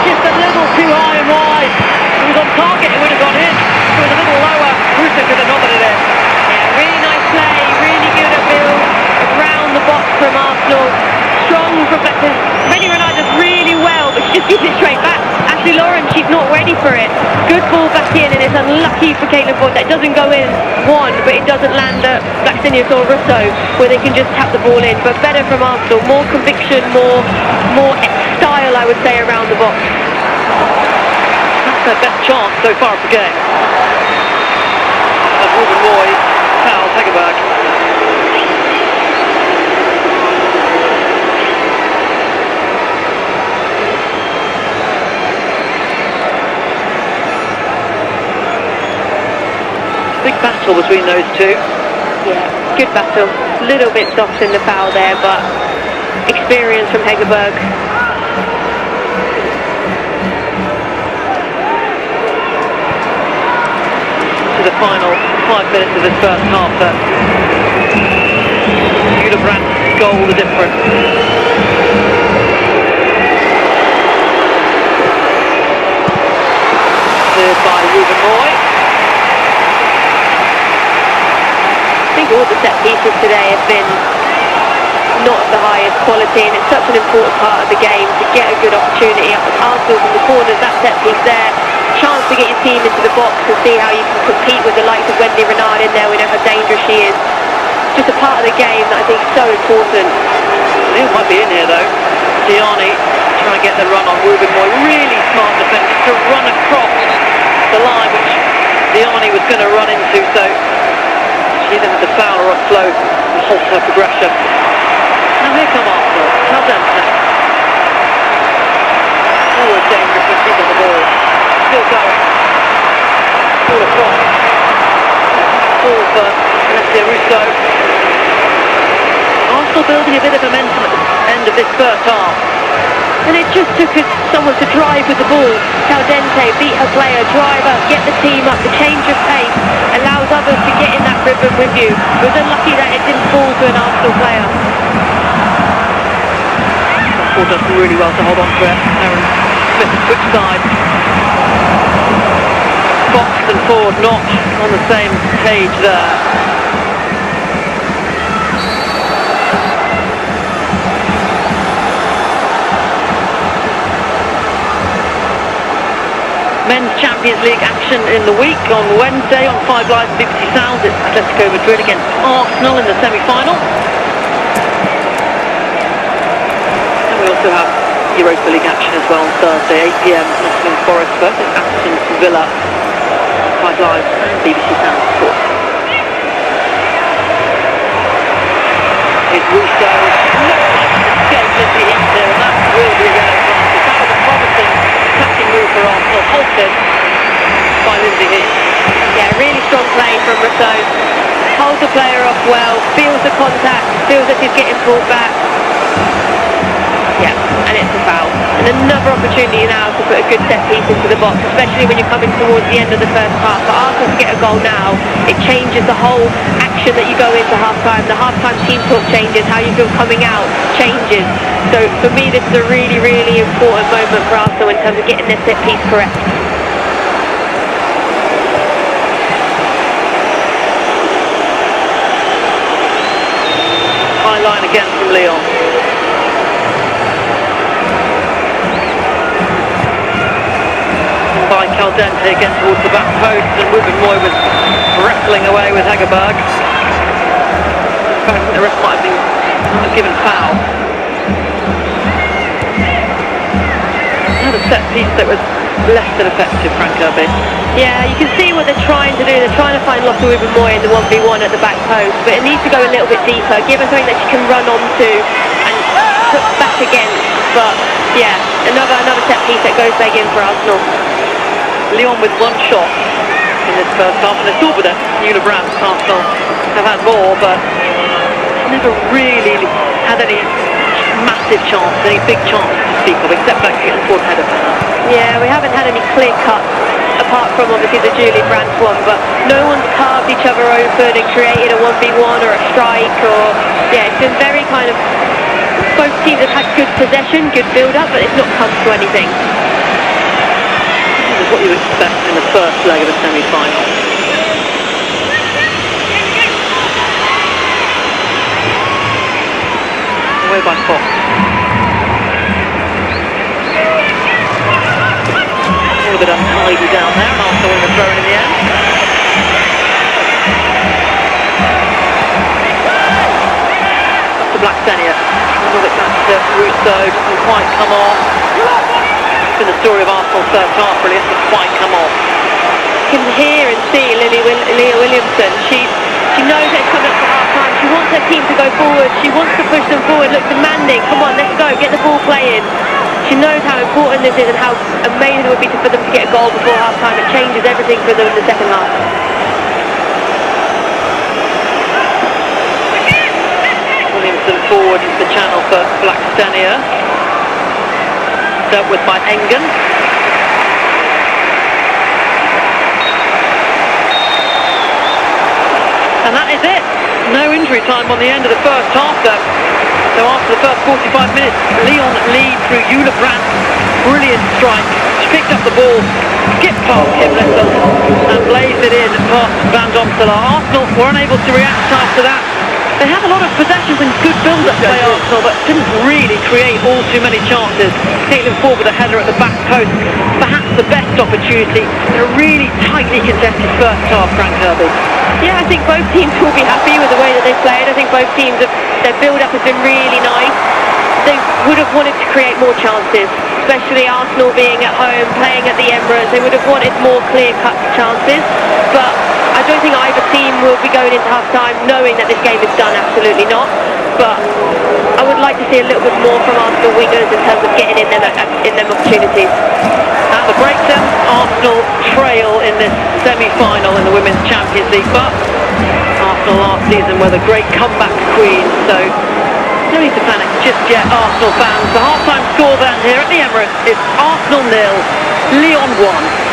just a little too high and wide. It was on target, it would have gone in. It was a little lower. Russo could have nodded it in. Yeah, really nice play, really good at build around the box from Arsenal. Strong from Wendy Renard does really well, but she just gives it straight back. Ashley Lauren, she's not ready for it. Good ball back in, and it's unlucky for Caitlin Ford that it doesn't go in one, but it doesn't land at Blackstenia or Russo, where they can just tap the ball in. But better from Arsenal, more conviction, more style, I would say, around the box. That's their best chance so far of the game. As Ruben Moy fouls Hegerberg. big battle between those two. Yeah, good battle. A little bit soft in the foul there, but experience from Hegerberg. To the final 5 minutes of this first half, that UWCL goal the difference. Cleared by Ruben Moy. I think all the set pieces today have been not of the highest quality, and it's such an important part of the game to get a good opportunity. Arsenal from the corners, that set piece there, chance to get your team into the box and see how you can compete with the likes of Wendy Renard in there. We know how dangerous she is. Just a part of the game that I think is so important. He might be in here though. Tiani trying to get the run on Ruben Moy. Really smart defender to run across the line, which Tiani was going to run into, so she either had to foul or offload and halt her progression. Now here come Arsenal. Caldente. Always dangerous when she's on the ball. Still going. All across. Ball for Alessia Russo. Arsenal building a bit of momentum at the end of this first half. And it just took someone to drive with the ball. Caldente beat her player, drive up, get the team up. The change of pace allows others to get in that rhythm with you. It was unlucky that it didn't fall to an Arsenal player. Paul does really well to hold on to it. Aaron Smith switch side. Fox and Ford not on the same page there. Men's Champions League action in the week on Wednesday on 5 Live and BBC Sounds. It's Atletico Madrid against Arsenal in the semi-final. And we also have Europa League action as well on Thursday, 8 PM, Nottingham Forest versus Aston Villa. 5 Live and BBC Sounds Sports. Here's Russo. Looks like to escape Lindsay Heath there, and that will be a yellow card. That was a promising attacking move for Arsenal, halted by Lindsay Heath. Yeah, really strong play from Rousseau. Holds the player off well, feels the contact, feels that she's getting pulled back. Yeah, and it's a foul. And another opportunity now to put a good set piece into the box, especially when you're coming towards the end of the first half. For Arsenal to get a goal now, it changes the whole action that you go into half-time. The half-time team talk changes, how you feel coming out changes. So for me, this is a really, really important moment for Arsenal in terms of getting their set piece correct. High line again from Lyon. By Caldente again towards the back post, and Ruben Moy was wrestling away with Hegerberg. In fact, the ref might have been given foul. Another set piece that was less than effective, Frank Kirby. Yeah, you can see what they're trying to do. They're trying to find Lotte Ruben Moy in the 1v1 at the back post, but it needs to go a little bit deeper, give her something that she can run onto and put back against. But yeah, another set piece that goes back in for Arsenal. Lyon with one shot in this first half, and it's all with it. UWCL, Arsenal have had more, but never really had any massive chance, any big chance to speak of, except that Ford header. Yeah, we haven't had any clear cuts, apart from obviously the Julie Brandt one, but no one's carved each other open and created a 1v1 or a strike, or yeah, it's been very kind of, both teams have had good possession, good build-up, but it's not come to anything. This is what you expect in the first leg of a semi-final. Away by Fox. A little bit untidy down there, and Arsenal winning the throw in the end. Up to Blacksenia. A little bit back to Russo, doesn't quite come off. It's been the story of Arsenal's first half, really, it doesn't quite come off. You can hear and see Leah Williamson. She knows it's coming up for half-time. She wants her team to go forward. She wants to push them forward, look demanding. Come on, let's go, get the ball playing. She knows how important this is and how amazing it would be for them to get a goal before half-time. It changes everything for them in the second half. forward into the channel for Blackstenier. Dealt with by Engen. And that is it. No injury time on the end of the first half though. So after the first 45 minutes, Lyon lead through Ulebrand. Brilliant strike. She picked up the ball, skipped past Kim Lessel and blazed it in past Van Domselaar. Arsenal were unable to react after that. They had a lot of possessions and good build-up by Arsenal, but didn't really create all too many chances. Caitlin Ford with a header at the back post, perhaps the best opportunity in a really tightly contested first half, Frank Kirby. Yeah, I think both teams will be happy with the way that they played. I think both teams, their build-up has been really nice. They would have wanted to create more chances, especially Arsenal being at home, playing at the Emirates. They would have wanted more clear-cut chances, but I don't think either team will be going into half-time knowing that this game is done, absolutely not. But I would like to see a little bit more from Arsenal wingers in terms of getting in them opportunities. At the break then, Arsenal trail in this semi-final in the Women's Champions League, but Arsenal last season were the great comeback queen, so no need to panic just yet, Arsenal fans. The half-time score then here at the Emirates is Arsenal 0, Lyon 1.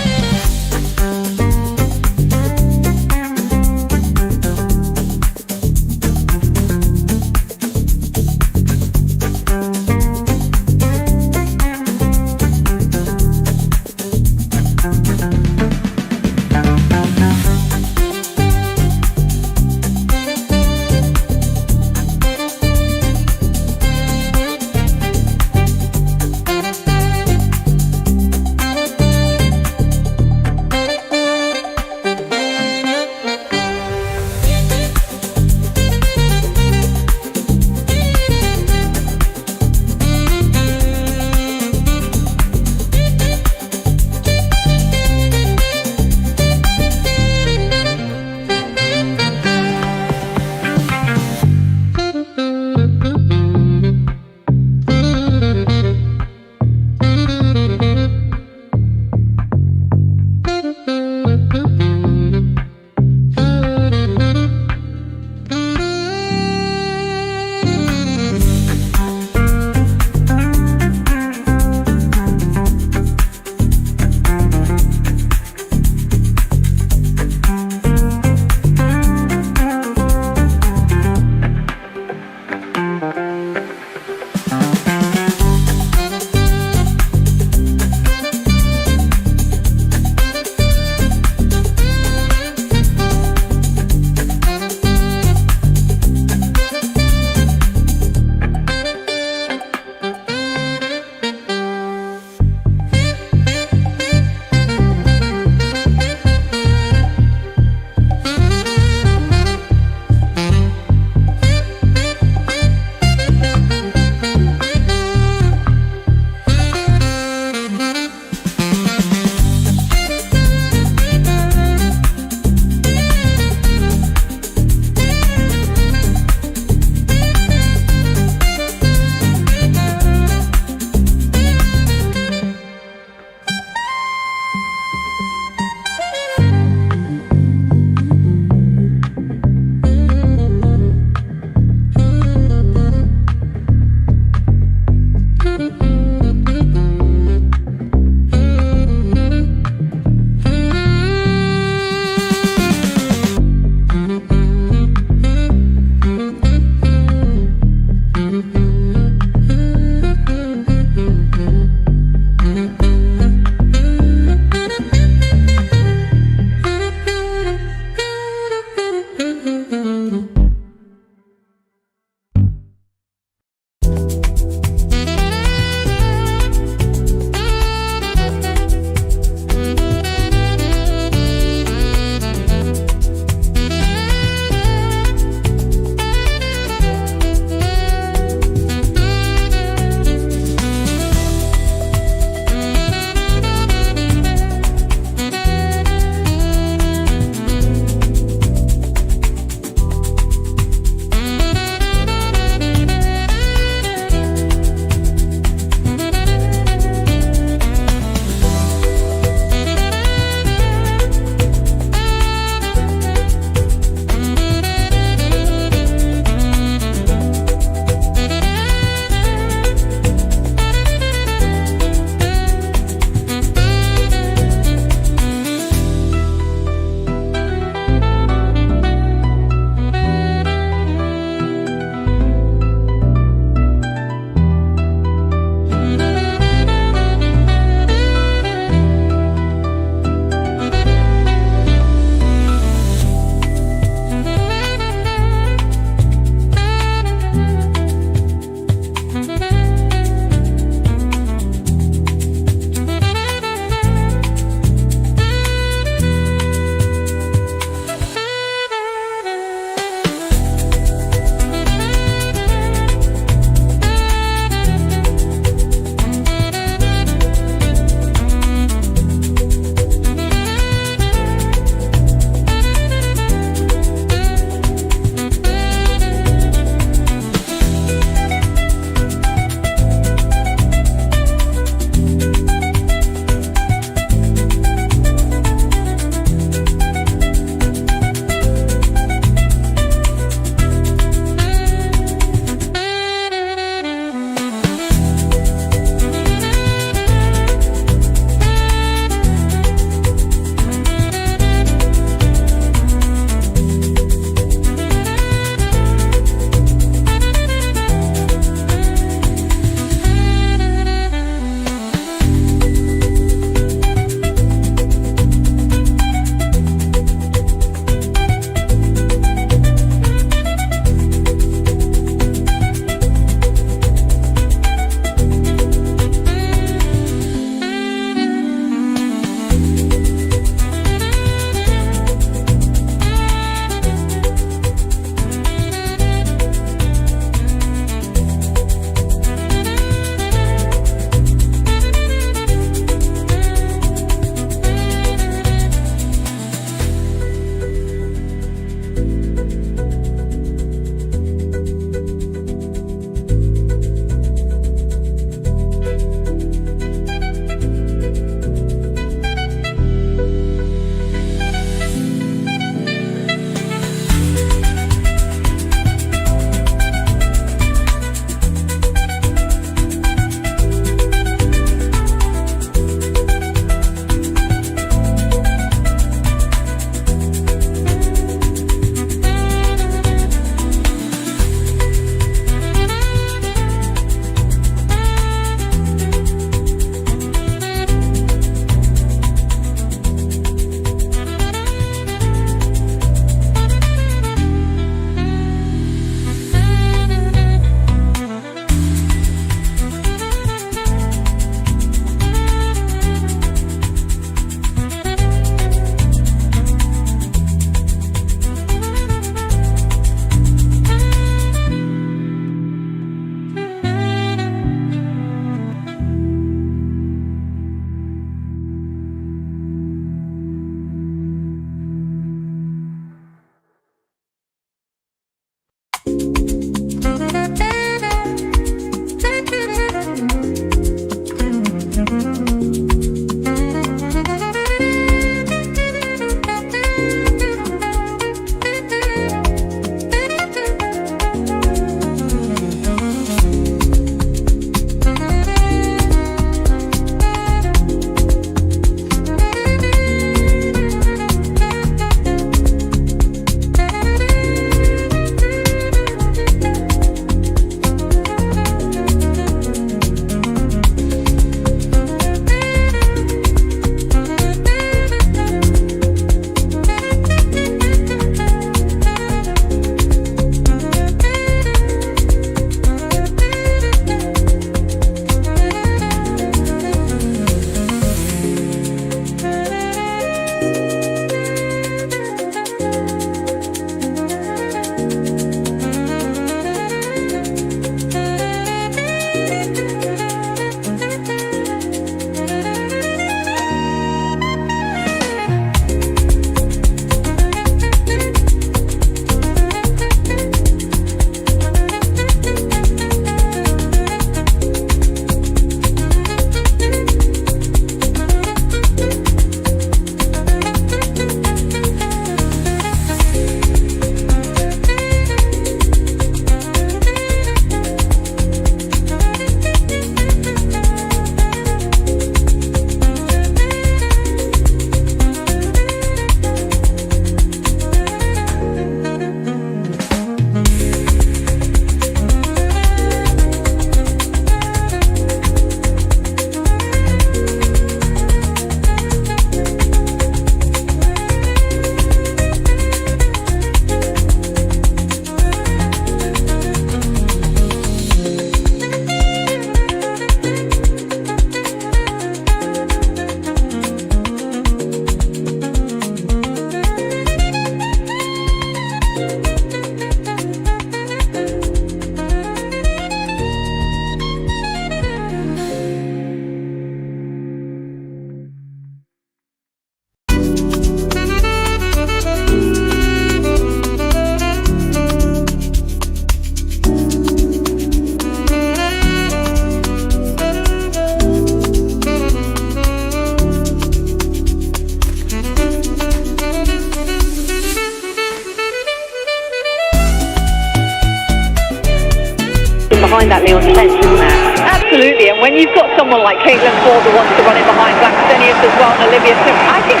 that Lyon defence, isn't there? Absolutely, and when you've got someone like Caitlin Ford who wants to run in behind Blackstenius as well, and Olivia Smith, I think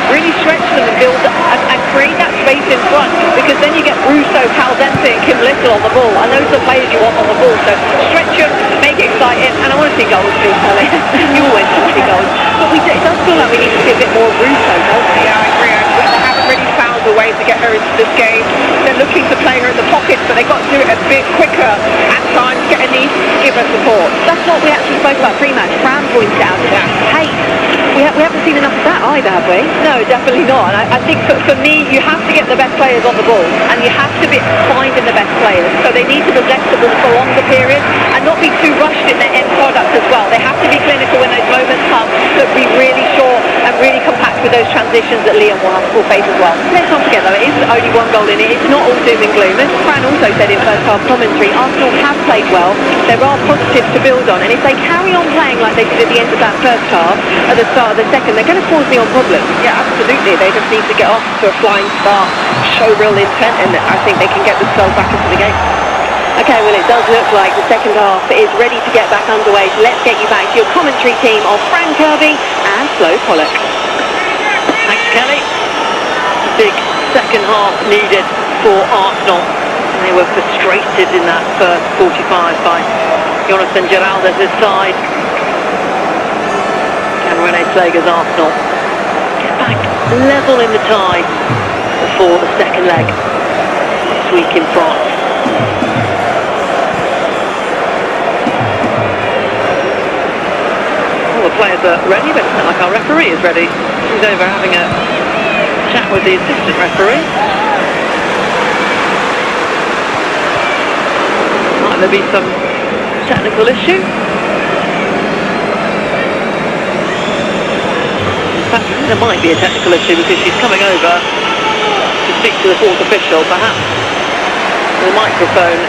really stretch them and build and create that space in front, because then you get Russo, Calzente and Kim Little on the ball, and those are the players you want on the ball. So stretch them, make it exciting, and I want to see goals too, Kelly. You always want to see goals. But it does feel like we need to see a bit more of Russo, doesn't it? Yeah, I agree. They haven't really found a way to get her into this game. They're looking to play her in the pockets, but they've got to do it a bit quicker at times, get a knee, give her support. That's what we actually spoke about pre-match. Fran pointed out. Pace. We haven't seen enough of that either, have we? No, definitely not. And I think for me, you have to get the best players on the ball, and you have to be finding the best players. So they need to possess the ball for longer periods and not be too rushed in their end product as well. They have to be clinical when those moments come, but be really short and really compact with those transitions that Lyon will face as well. Let's not forget though, it is only one goal in it. It's not all doom and gloom. As Fran also said in first half commentary, Arsenal have played well. There are positives to build on, and if they carry on playing like they did at the end of that first half, at the start of the second, they're going to cause Lyon problems. Yeah, absolutely. They just need to get off to a flying start, show real intent, and I think they can get themselves back into the game. Okay, well it does look like the second half is ready to get back underway, so let's get you back to your commentary team of Fran Kirby and Flo Pollock. Thanks, Kelly. Big second half needed for Arsenal. They were frustrated in that first 45 by Jonathan Giraldez' side. And René Slager's Arsenal get back level in the tie before the second leg this week in France. All the players are ready, but it's not like our referee is ready. He's over having a chat with the assistant referee. Might there be some technical issue? In fact, there might be a technical issue because she's coming over to speak to the fourth official. Perhaps the microphone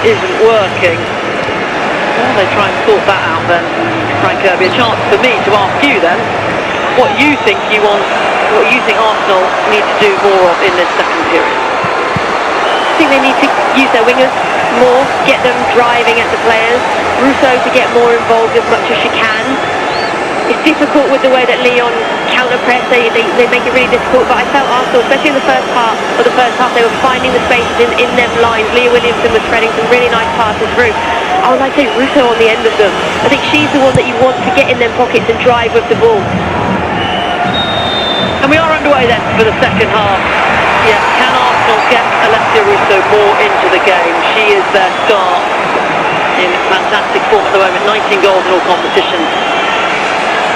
isn't working. While they try and sort that out, then Frank Kirby, a chance for me to ask you then what you think Arsenal need to do more of in this second period. I think they need to use their wingers more, get them driving at the players. Russo to get more involved as much as she can. It's difficult with the way that Lyon counter-press, they make it really difficult, but I felt Arsenal, especially in the first half, they were finding the spaces in their lines. Leah Williamson was threading some really nice passes through. I would like to say Russo on the end of them. I think she's the one that you want to get in them pockets and drive with the ball. And we are underway then for the second half. Yeah, can Arsenal get Alessia Russo more into the game? She is their star in fantastic form at the moment, 19 goals in all competitions.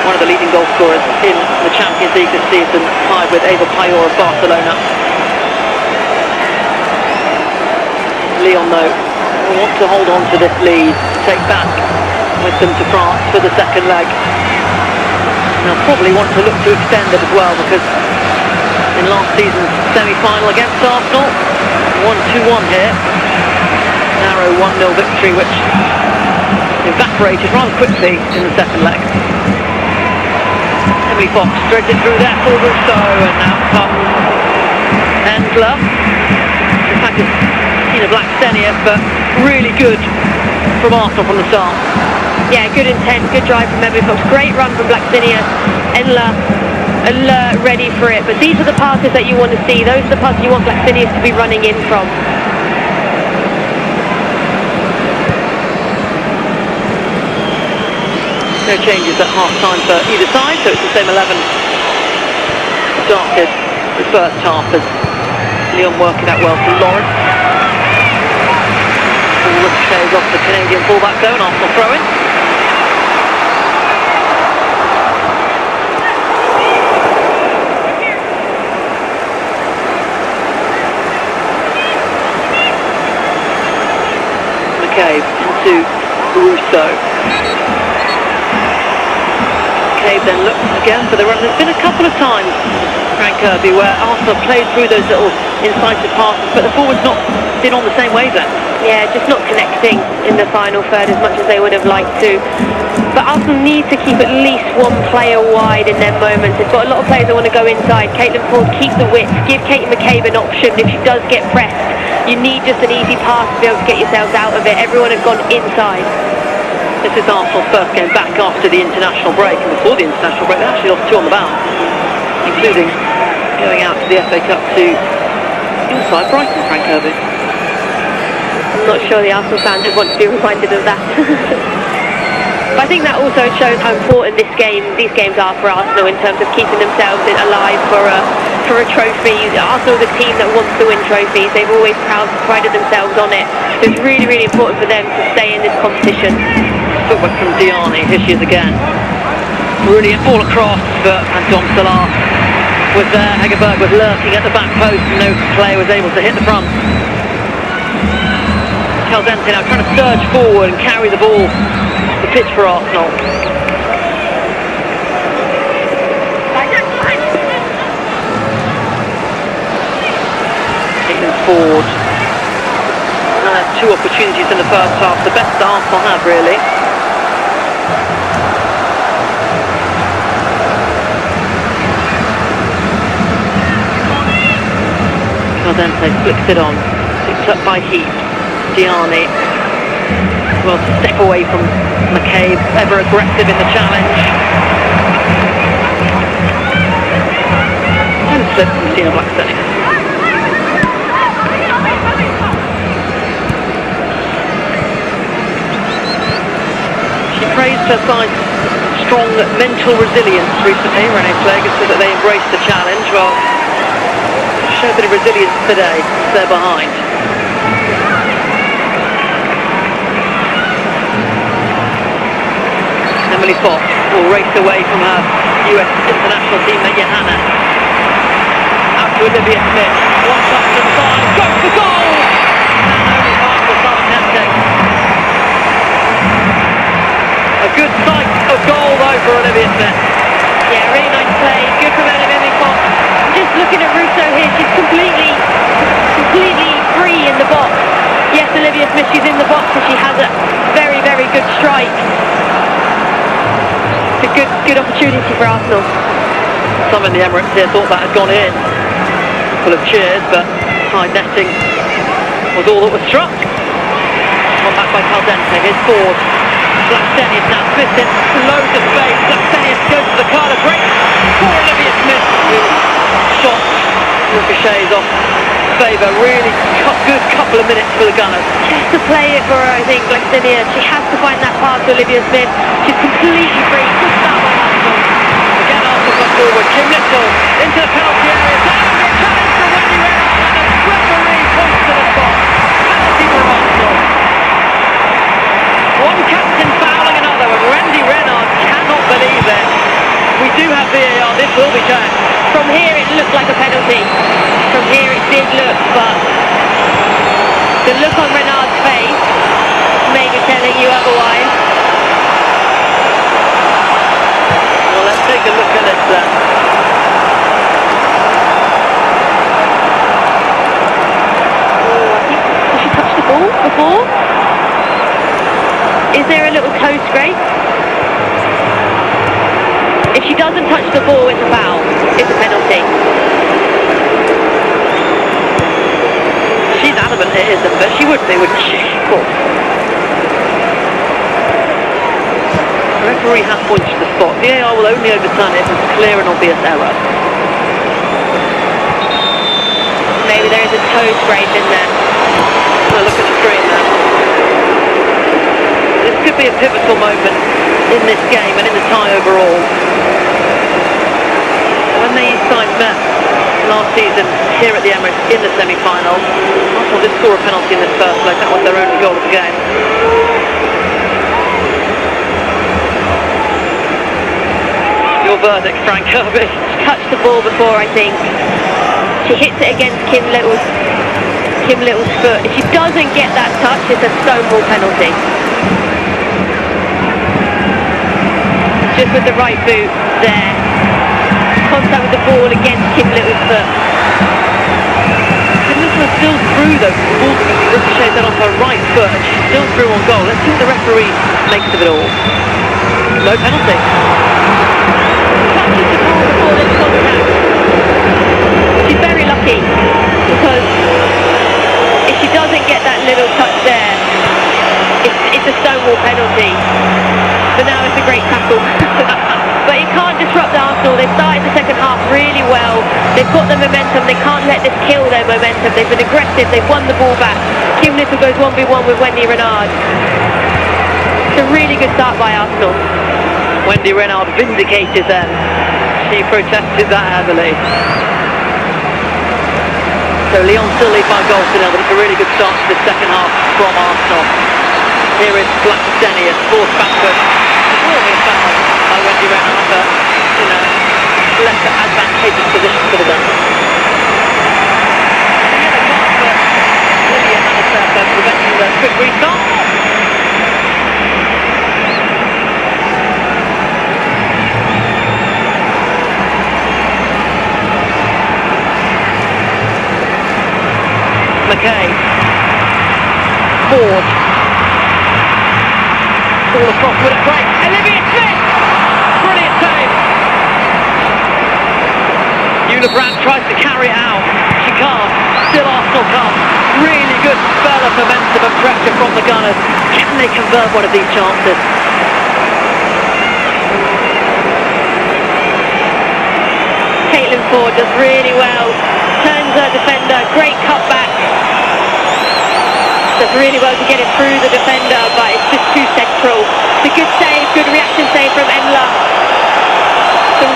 One of the leading goal scorers in the Champions League this season, tied with Eva Payor of Barcelona. Lyon, though, will want to hold on to this lead, take back with them to France for the second leg. They'll probably want to look to extend it as well, because in last season's semi-final against Arsenal, 1-2-1 here. Narrow 1-0 victory, which evaporated rather quickly in the second leg. Emily Fox threads it through there for Russo, and now comes Endler. In fact, it's Tina Blackstenius, but really good from Arsenal from the start. Yeah, good intent, good drive from Emily Fox. Great run from Blackstenius. Endler alert, ready for it. But these are the passes that you want to see. Those are the passes you want Blackstenius to be running in from. No changes at half-time for either side, so it's the same 11 started the first half as Lyon working out well for Lawrence. Ball ricochets off the Canadian fullback though, and Arsenal throw-in. McCabe into Russo. McCabe then looks again for the run. There's been a couple of times, Frank Kirby, where Arsenal played through those little incisive passes, but the forwards not been on the same wavelength. Yeah, just not connecting in the final third as much as they would have liked to. But Arsenal need to keep at least one player wide in their moments. They've got a lot of players that want to go inside. Caitlin Ford, keep the width, give Katie McCabe an option if she does get pressed You need just an easy pass to be able to get yourselves out of it. Everyone had gone inside. This is Arsenal's first game back after the international break, and before the international break they actually lost 2 on the bounce, including going out to the FA Cup to your side, Brighton, Frank Kirby. I'm not sure the Arsenal fans would want to be reminded of that. But I think that also shows how important these games are for Arsenal in terms of keeping themselves alive for a trophy. Arsenal is a team that wants to win trophies. They've always prided themselves on it. So it's really, really important for them to stay in this competition. Footwork from Diani, here she is again. Brilliant ball across, but Anton Salah was there. Hegerberg was lurking at the back post, and no player was able to hit the front. Caldente now trying to surge forward and carry the ball the pitch for Arsenal. Caitlin Ford. 2 opportunities in the first half, the best that Arsenal have really. Caldente flicks it on, picked up by Heap. Diani, well, step away from McCabe, ever aggressive in the challenge. And slip from Stina Blackstenius. She praised her side's strong mental resilience recently. Renee Flegger said that they embraced the challenge. Well, showed a bit of resilience today, they're behind. Emily Fox will race away from her US international teammate Johanna. Out to Olivia Smith. 1 touch to the side. Goes for goal! And only half for Caldente. A good sight of goal though for Olivia Smith. Yeah, really nice play. Good from Emily Fox. Just looking at Russo here, she's completely free in the box. Yes, Olivia Smith, she's in the box and she has a very, very good strike. It's a good opportunity for Arsenal. Some in the Emirates here thought that had gone in. Full of cheers, but high netting was all that was struck. One back by Caldente. Here's Ford. Blackstenius now splits in. Loads of space. Blackstenius goes to the corner. Break for Olivia Smith. Shot ricochets off favour. Really good couple of minutes for the Gunners. Just to play it for her, I think, Blackstenius. She has to find that pass to Olivia Smith. She's completely free. Good start by Arsenal. Again, Arsenal come forward. Kim Little into the penalty area. That will be a challenge for Wendy Renard. And the referee points to the spot. Penalty for Arsenal. One captain fouling another, and Wendy Renard cannot believe it. We do have VAR. This will be checked. From here it looked like a penalty. From here it did look, but the look on Renard's face may be telling you otherwise. Well, let's take a look at it then. Did she touch the ball before? Is there a little toe scrape? If she doesn't touch the ball, it's a foul. It's a penalty. She's adamant it isn't, but she would be, wouldn't she? Of course. The referee has pointed to the spot. VAR will only overturn it if it's a clear and obvious error. Maybe there is a toe scrape in there. Well, look at the screen now. This could be a pivotal moment in this game and in the tie overall. When these sides met last season here at the Emirates in the semi-final, Arsenal did score a penalty in this first leg. That was their only goal of the game. Your verdict, Frank Kirby? Touched the ball before, I think. She hits it against Kim Little's foot. If she doesn't get that touch, it's a stonewall penalty. Just with the right boot there. Contact with the ball against Kim Little's foot. Kim Little is still through though. The ball ricocheted then off her right foot and she's still through on goal. Let's see what the referee makes of it all. No penalty. Touches the ball before there's contact. She's very lucky because if a great tackle. But it can't disrupt Arsenal. They started the second half really well. They've got the momentum. They can't let this kill their momentum. They've been aggressive. They've won the ball back. Kim Little goes 1v1 with Wendy Renard. It's a really good start by Arsenal. Wendy Renard vindicated then. She protested that heavily. So Lyon still lead by a goal to nil, but it's a really good start to the second half from Arsenal. Here is Blackstenius, forced backward. Will be a foul by Wendy Renard, but in a less advantageous position for the Gunners. Yellow card for Lyon Manchester, preventing the quick restart. McKay, Ford, all across with a break, Olivia Smith, brilliant save. Ulebrand tries to carry it out, she can't, still Arsenal can't. Really good spell of momentum and pressure from the Gunners. Can they convert one of these chances? Caitlin Ford does really well, turns her defender, great cutback. Does really well to get it through the defender, but it's just too central. It's a good save, good reaction save from Emla. It's a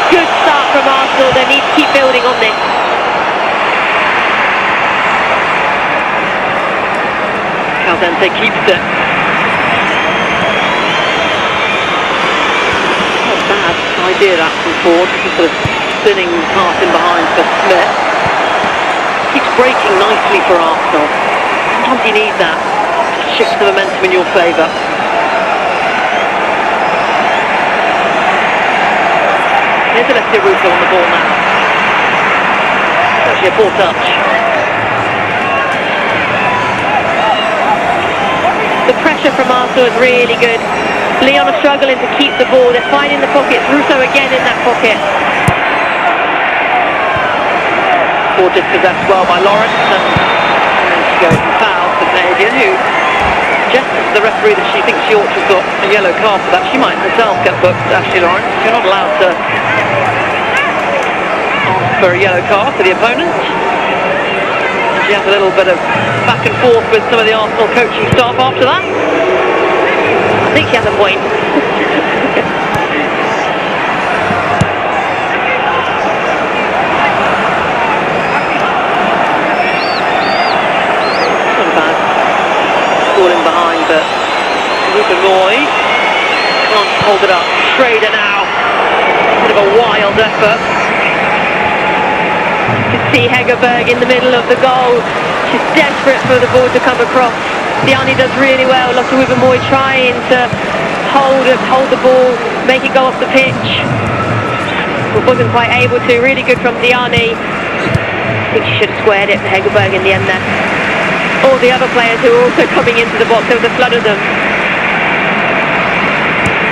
good start from Arsenal. They need to keep building on this. Caldente keeps it. Not a bad idea that from Ford, just sort of spinning pass in behind for Smith. Keeps breaking nicely for Arsenal. Sometimes you need that to shift the momentum in your favour. Here's Alessia Russo on the ball now. It's actually a poor touch. The pressure from Arsenal is really good. Lyon are struggling to keep the ball. They're finding the pockets. Russo again in that pocket. Ford dispossessed well by Lawrence, and then she goes and fouls the Canadian, who suggests to the referee that she thinks she ought to have got a yellow card for that. She might herself get booked, Ashley Lawrence. You're not allowed to ask for a yellow card for the opponent. And she has a little bit of back and forth with some of the Arsenal coaching staff after that. I think she has a point. In behind, but Ruben Moy can't hold it up. Schrader now, bit of a wild effort. You can see Hegerberg in the middle of the goal. She's desperate for the ball to come across. Diani does really well. Lotte Ruben-Moy trying to hold the ball, make it go off the pitch. But wasn't quite able to. Really good from Diani. I think she should have squared it for Hegerberg in the end there. All the other players who are also coming into the box, there was a flood of them.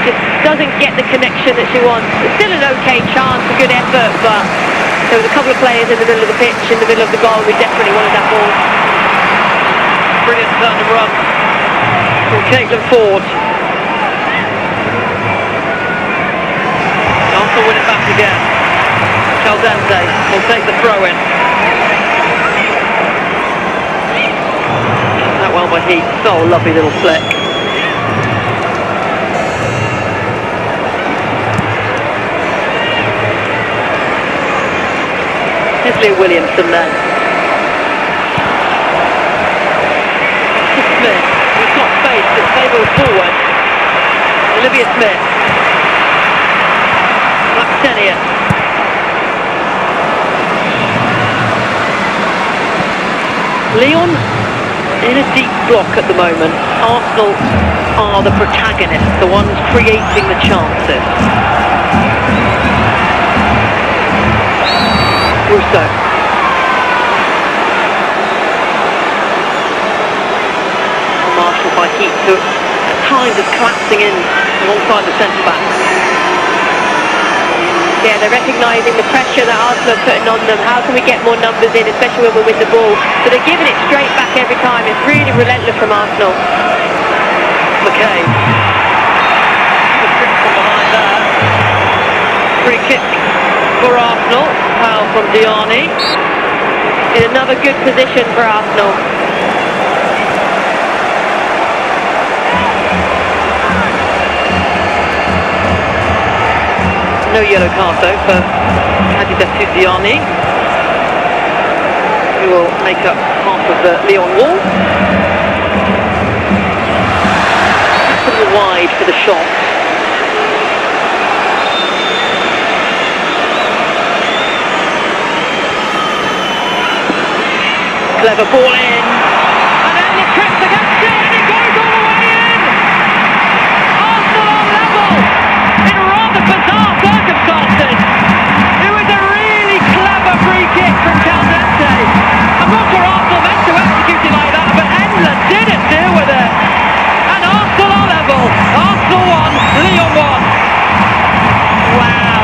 Just doesn't get the connection that she wants. It's still an okay chance, a good effort, but there was a couple of players in the middle of the pitch, in the middle of the goal, who desperately wanted that ball. Brilliant turn and run from Caitlin Ford. Arsenal win it back again. Caldente will take the throw in. Well by Heath, so lovely little flick. Here's Leah Williamson then. Smith, who's got space, but they go forward. Olivia Smith. Blackstenius. Lyon in a deep block at the moment. Arsenal are the protagonists, the ones creating the chances. Russo. Marshall by Heath, who at times is collapsing in alongside the centre-backs. Yeah, they're recognising the pressure that Arsenal are putting on them. How can we get more numbers in, especially when we win the ball? So they're giving it straight back every time. It's really relentless from Arsenal. McKay. from behind there. Free kick for Arsenal. Foul from Diani. In another good position for Arsenal. No yellow card though for Adibessu Diani, who will make up half of the Lyon wall. A little wide for the shot. Clever ball in, and then the trips against it, and it goes all the way in! Arsenal on level, in rather bizarre circumstances. It was a really clever free kick from Caldente. I'm not sure Arsenal meant to execute it like that, but Endler didn't deal with it. And Arsenal on level, Arsenal 1, Lyon 1. Wow.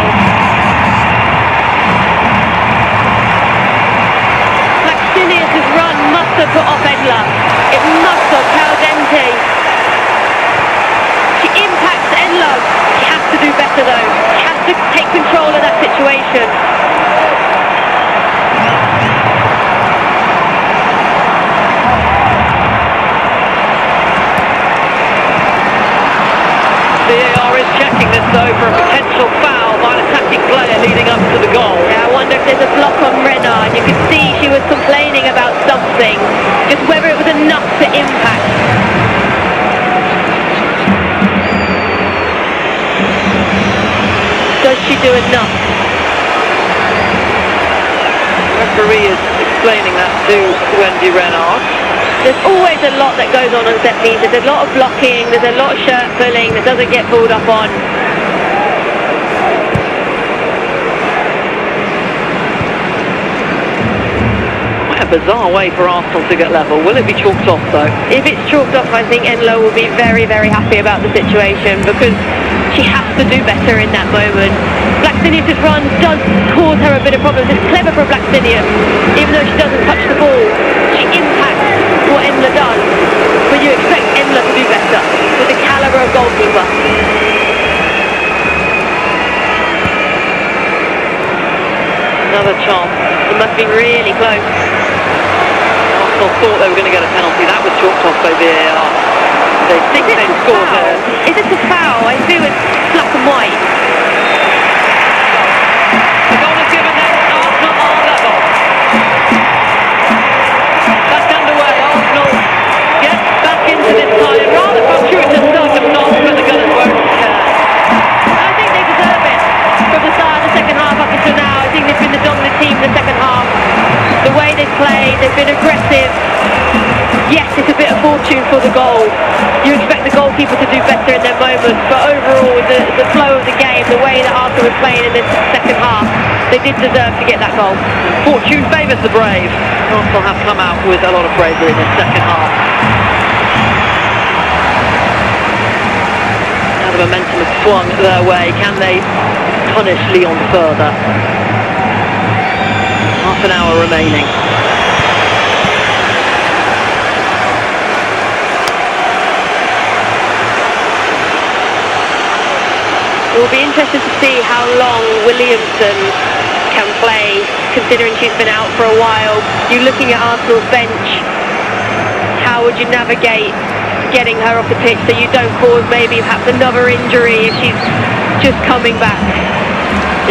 Maxinius' run must have put off Endler. It must have. Caldente. She impacts Endler. She has to do better though. She has to take control of that situation. VAR is checking this though for a potential foul by an attacking player leading up to the goal. Yeah, I wonder if there's a block on Renard. You could see she was complaining about something, just whether it was enough to impact. Does she do enough? The referee is explaining that to Wendy Renard. There's always a lot that goes on set pieces. There's a lot of blocking, there's a lot of shirt pulling that doesn't get pulled up on. Quite a bizarre way for Arsenal to get level. Will it be chalked off though? If it's chalked off, I think Enlo will be very, very happy about the situation because she has to do better in that moment. Blackstenius' run does cause her a bit of problems. It's clever for Blackstenius, even though she doesn't touch the ball. She impacts what Endler does, but you expect Endler to do better with the calibre of goalkeeper. Another chance. It must be really close. Arsenal thought they were going to get a penalty. That was chalked off by VAR. They think they scored there. Is it a foul? I feel it's black and white. The goal is given there. Arsenal on level. Back underway. Arsenal get back into this tie in rather fortuitous circumstance, but the Gunners won't care. I think they deserve it from the start of the second half up until now. I think they've been the dominant team in the second half. The way they've played, they've been aggressive. Yes, it's a bit of fortune for the goal. You expect the goalkeeper to do better in their moments, but overall, the flow of the game, the way that Arsenal was playing in this second half, they did deserve to get that goal. Fortune favours the brave. Arsenal have come out with a lot of bravery in this second half. Now the momentum has swung their way. Can they punish Lyon further? Half an hour remaining. It will be interesting to see how long Williamson can play, considering she's been out for a while. You're looking at Arsenal's bench. How would you navigate getting her off the pitch so you don't cause maybe perhaps another injury if she's just coming back?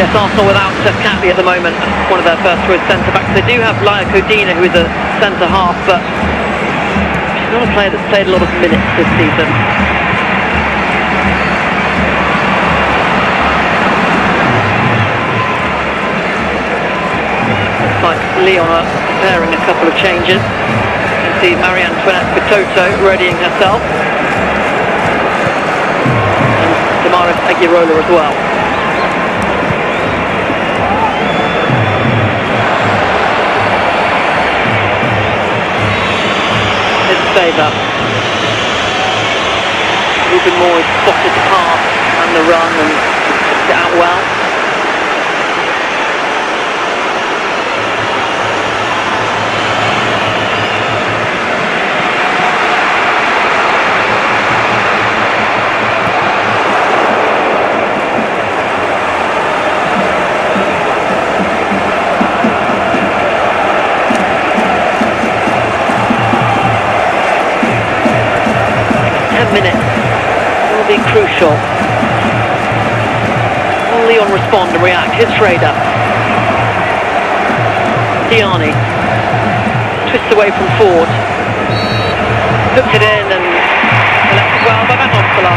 Yes, Arsenal without Catley at the moment, one of their first choice centre-backs. They do have Lyon Codina, who is a centre-half, but she's not a player that's played a lot of minutes this season. Like Lyon are preparing a couple of changes. You can see Marie-Antoinette Pitoto readying herself. And Damaris Aguirola as well. It's Faber. Ruben Moore has spotted the pass and the run and kicked it out well. minute will be crucial. Will Lyon respond and react? Here's Schrader. Diani twists away from Ford. Hooks it in and collected well by Van Ostola.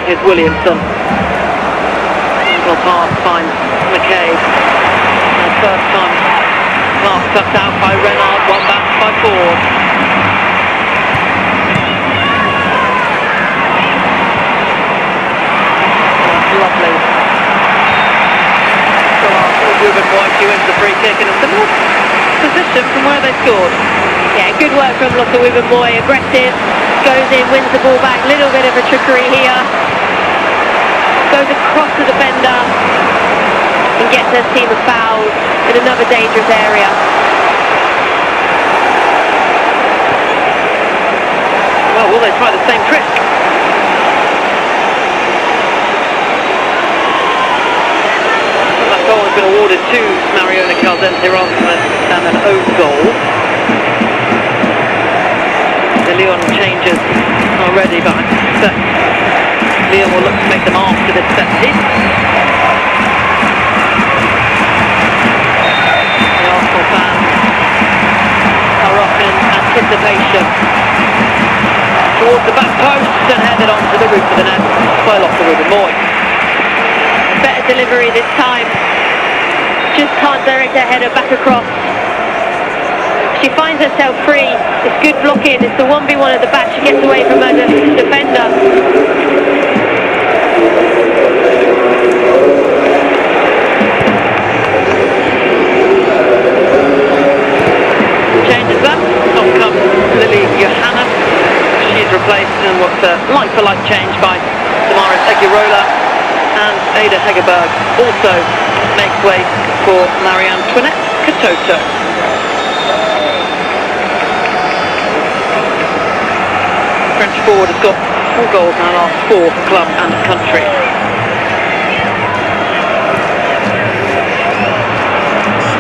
Here's Williamson. Well, pass finds McCabe. And first time pass cut out by Renard, one back by Ford. That's lovely. So Ruben Boyce wins the free kick in a similar position from where they scored. Yeah, good work from Lotte Wibbenboy, aggressive, goes in, wins the ball back, little bit of a trickery here. Goes across the defender and gets her team a foul in another dangerous area. Well, will they try the same trick? Well, that goal has been awarded to Mariona Caldente rather than an own goal. The Lyon changes already, but I suspect Lyon will look to make them after this set piece. The Arsenal fans are up in anticipation. Towards the back post and headed onto the roof of the net by Lotte Wibbenboy. Better delivery this time. Just can't direct her header back across. She finds herself free. It's good blocking. It's the 1v1 at the back. She gets away from her defender. Changes up. Off comes Lily Johanna. She's replaced in what's a like-for-like change by Damaris Egirola, and Ada Hegerberg also makes way for Marie-Antoinette Katoto. French forward has got 4 goals in the last 4 for club and country.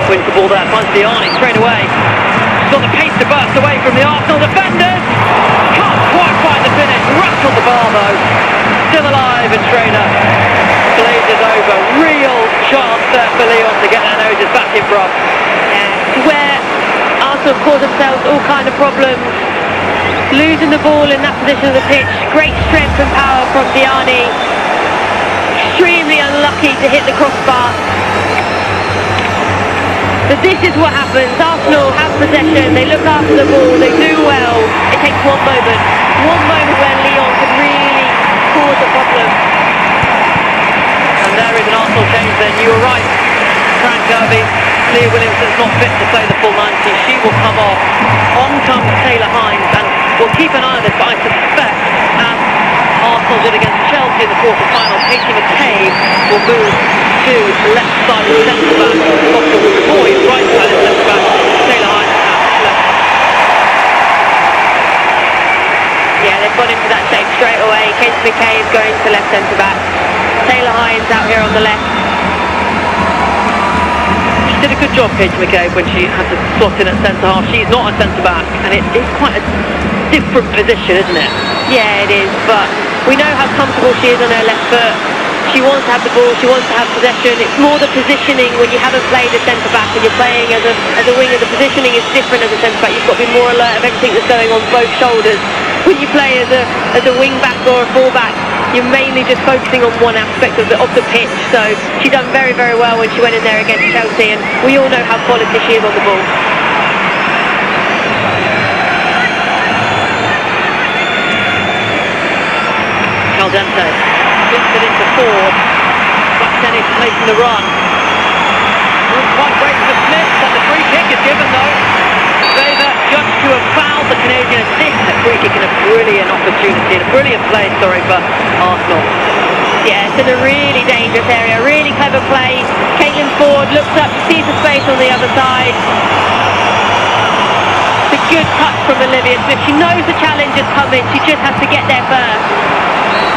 Wins the ball there, finds Diani straight away. She's got the pace to burst away from the Arsenal defenders. Can't quite find the finish, rattled the bar though. Still alive and Schrader blazes over. Real chance there for Lyon to get their noses back in front. To where Arsenal cause themselves all kind of problems. Losing the ball in that position of the pitch. Great strength and power from Diani. Extremely unlucky to hit the crossbar. But this is what happens. Arsenal have possession, they look after the ball, they do well. It takes one moment where Lyon could really cause a problem. And there is an Arsenal change then. You were right, Frank Kirby. Leah Williamson's not fit to play the full 90. She will come off. On comes Taylor Hines, and we'll keep an eye on this, but I suspect as Arsenal did against Chelsea in the quarter-final, Katie McCabe will move to left side of centre-back. Lotte Wibbenboy, right side of centre-back. Taylor Hines left. Yeah, they've gone into that shape straight away. Katie McCabe going to left centre-back. Taylor Hines out here on the left. She did a good job, Katie McCabe, when she had to slot in at centre-half. She's not a centre-back, and it is quite a different position, isn't it? Yeah, it is, but we know how comfortable she is on her left foot. She wants to have the ball, she wants to have possession. It's more the positioning when you haven't played a centre-back and you're playing as a winger. The positioning is different as a centre-back. You've got to be more alert of everything that's going on both shoulders. When you play as a wing-back or a full-back, you're mainly just focusing on one aspect of the pitch. So she done very, very well when she went in there against Chelsea, and we all know how quality she is on the ball. Caldente flips it into Ford. Black Tennis making the run. Not quite great for Smith, and the free kick is given though. Weber judged to have fouled the Canadian, and this is a free kick and a brilliant opportunity, and a brilliant play, for Arsenal. Yeah, it's in a really dangerous area, really clever play. Caitlin forward, looks up, sees the space on the other side. It's a good touch from Olivia Smith. She knows the challenge is coming, she just has to get there first.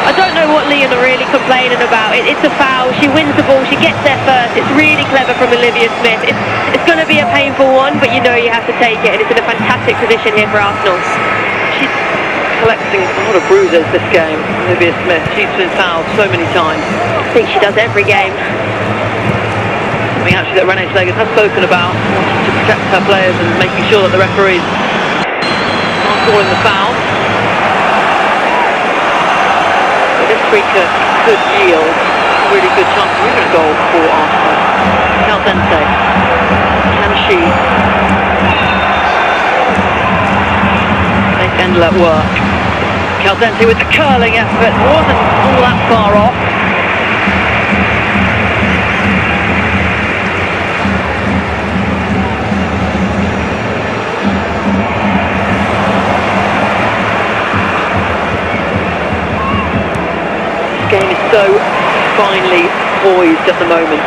I don't know what Lyon are really complaining about. It's a foul, she wins the ball, she gets there first. It's really clever from Olivia Smith. It's going to be a painful one, but you know you have to take it, and it's in a fantastic position here for Arsenal. She's collecting a lot of bruises this game, Olivia Smith. She's been fouled so many times. I think she does every game. Something actually that Renee Slager has spoken about, to protect her players and making sure that the referees aren't calling the foul. But this free kick could yield a really good chance of even a goal for Arsenal. Caldente, can she make Endler work? Caldente with the curling effort, wasn't all that far off. Game is so finely poised at the moment.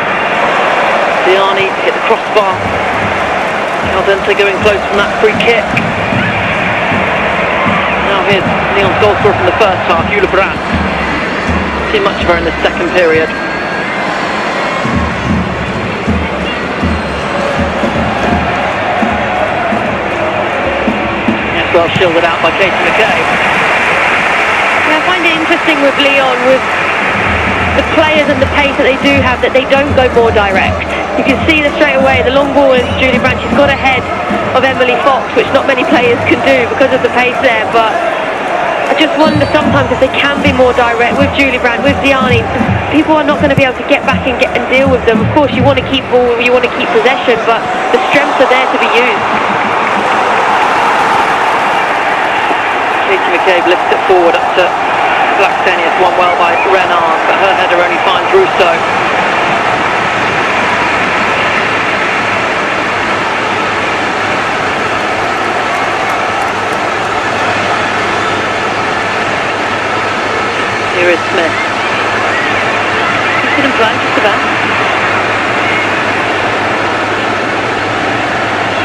Diani hit the crossbar. Caldente going close from that free kick. Now here's Lyon's goal scorer from the first half, Eula Brandt. Seen much of her in the second period. Yes, well shielded out by Katie McCabe. I find it interesting with Lyon, with the players and the pace that they do have, that they don't go more direct. You can see that straight away. The long ball is Julie Brandt. She's got ahead of Emily Fox, which not many players can do because of the pace there. But I just wonder sometimes if they can be more direct with Julie Brandt, with Diani. People are not going to be able to get back and deal with them. Of course, you want to keep ball, you want to keep possession, but the strengths are there to be used. Katie McCabe lifts it forward up to Blackstenius, won well by Renard, but her header only finds Russo. Here is Smith. She's been in play just about.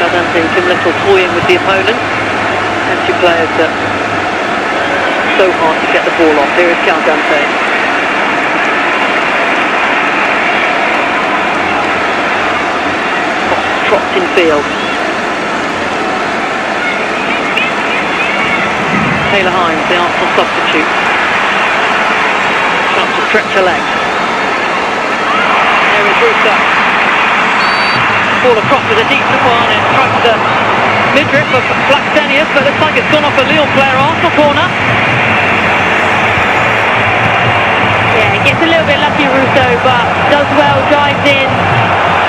Caldente, Tim Little toying with the opponent. And two players that so hard to get the ball off. Here is Caldente. Trots in field. Taylor Hines, the Arsenal substitute. Chance to stretch her legs. There is Russo. Ball across with a decent one. It strikes the midriff of Blackstenius, but looks like it's gone off a Lyon player. Arsenal corner. Yeah, he gets a little bit lucky, Russo, but does well, drives in.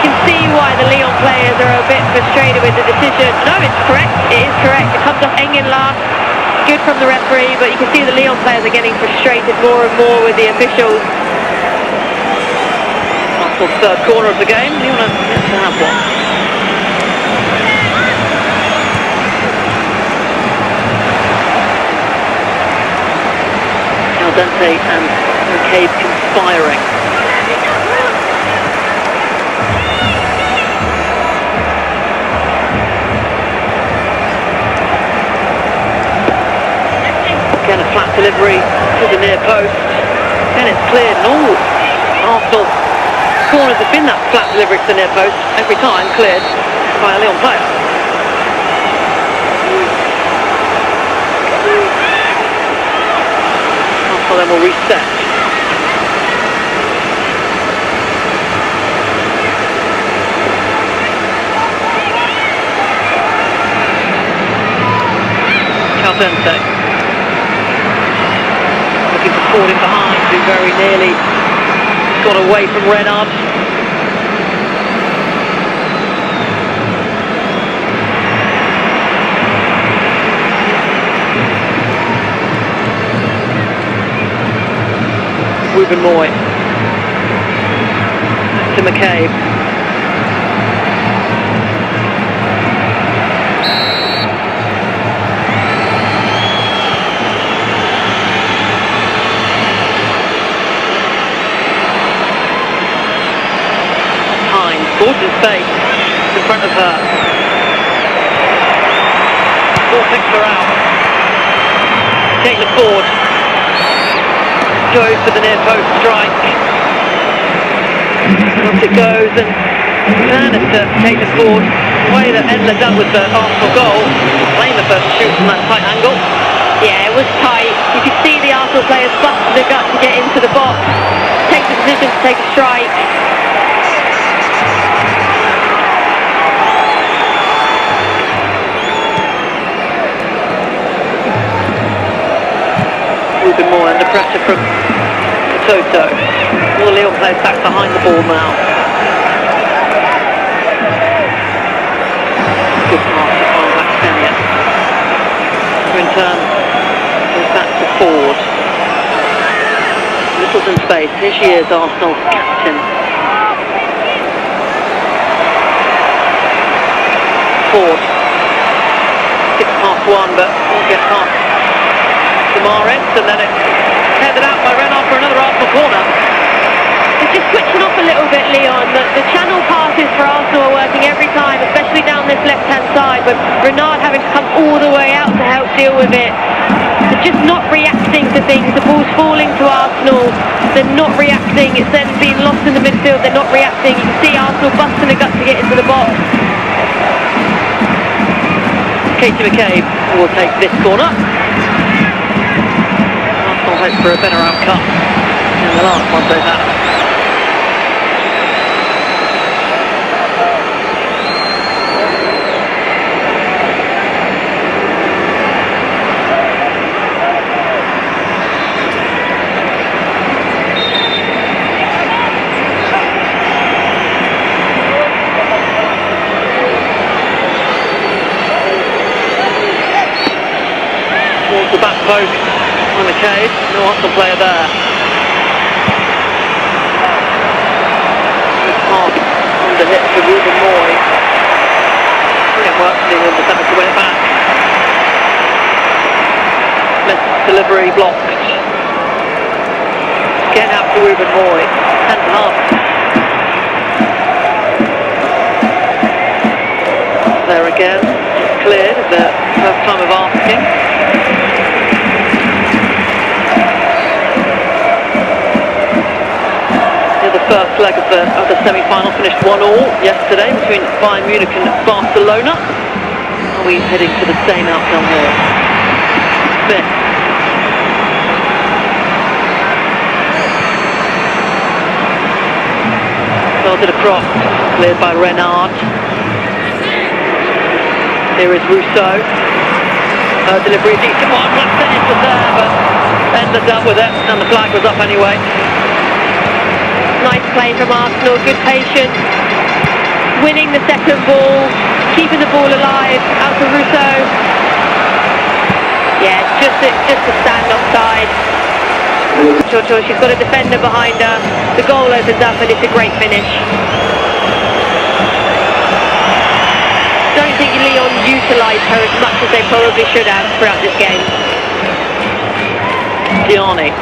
You can see why the Lyon players are a bit frustrated with the decision. No, it's correct. It is correct. It comes off Engen last. Good from the referee, but you can see the Lyon players are getting frustrated more and more with the officials. Arsenal's third corner of the game. Lyon has yet to have one. Caldente and McCabe conspiring. Again, a flat delivery to the near post. Then it's cleared, and all Arsenal corners have been that flat delivery to the near post, every time cleared by a Lyon player. Arsenal then will reset. Caldente. Looking for Ford in behind, who very nearly got away from Renard. Ruben Moy. Back to McCabe. Gordon space in front of her. Ball picks her out. Caitlin Ford goes for the near post strike. Off it goes, and fairness to Caitlin Ford, the way that Edler dealt with the Arsenal goal, playing the first shoot from that tight angle. Yeah, it was tight. You could see the Arsenal players busting their gut to get into the box, take the decision to take a strike. Ruben Moore under pressure from Toto. All the Lyon players back behind the ball now. Good pass to Maxenia. In turn, goes back to Ford. Littleton space. Here she is, Arsenal's captain. Ford. 1, but won't get past Damaris, and then it's headed out by Renard for another Arsenal corner. It's just switching off a little bit, Lyon. The channel passes for Arsenal are working every time, especially down this left-hand side, but Renard having to come all the way out to help deal with it. They're just not reacting to things. The ball's falling to Arsenal. They're not reacting. It's then being lost in the midfield. They're not reacting. You can see Arsenal busting their gut to get into the box. Katie McCabe will take this corner. Arsenal hope for a better outcome than the last one they've had. The back post on the cage, no Arsenal player there. Good pass under hit to Ruben Moy. Brilliant work from the England defender to win it back. Smith's delivery blocked. Getting out to Ruben Moy. 10.5. There again, cleared at the first time of asking. The first leg of the semi-final finished 1-1 yesterday between Bayern Munich and Barcelona. Are we heading to the same outcome here? Smith. Started across, cleared by Renard. Here is Rousseau. Her delivery, decent one. Maxenius was there, but ended up with it, and the flag was up anyway. Nice play from Arsenal, good patience, winning the second ball, keeping the ball alive, out to Rousseau. Yeah, just a stand offside. She's got a defender behind her, the goal opens up and it's a great finish. Don't think Lyon utilised her as much as they probably should have throughout this game. Gianni.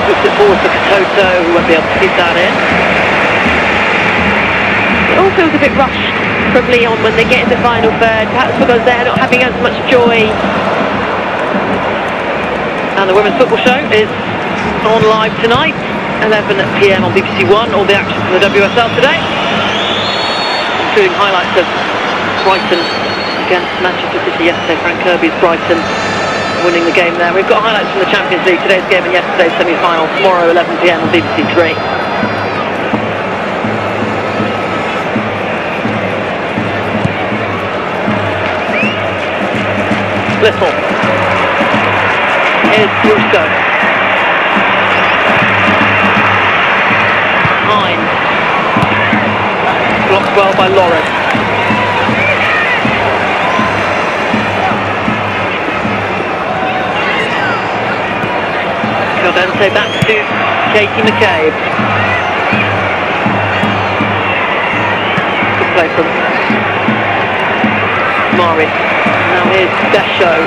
Puts it forward for Toto, who won't be able to keep that in. It all feels a bit rushed from Lyon when they get in the final third, perhaps because they're not having as much joy. And the Women's Football Show is on live tonight, 11 PM on BBC One, all the action from the WSL today, including highlights of Brighton against Manchester City yesterday, Frank Kirby's Brighton winning the game there. We've got highlights from the Champions League, today's game and yesterday's semi-final, tomorrow 11 PM on BBC 3. Little. Here's Rousseau. Hines. Blocked well by Lawrence. Caldente back to Katie McCabe. Good play from Mari. Now here's Deschaux.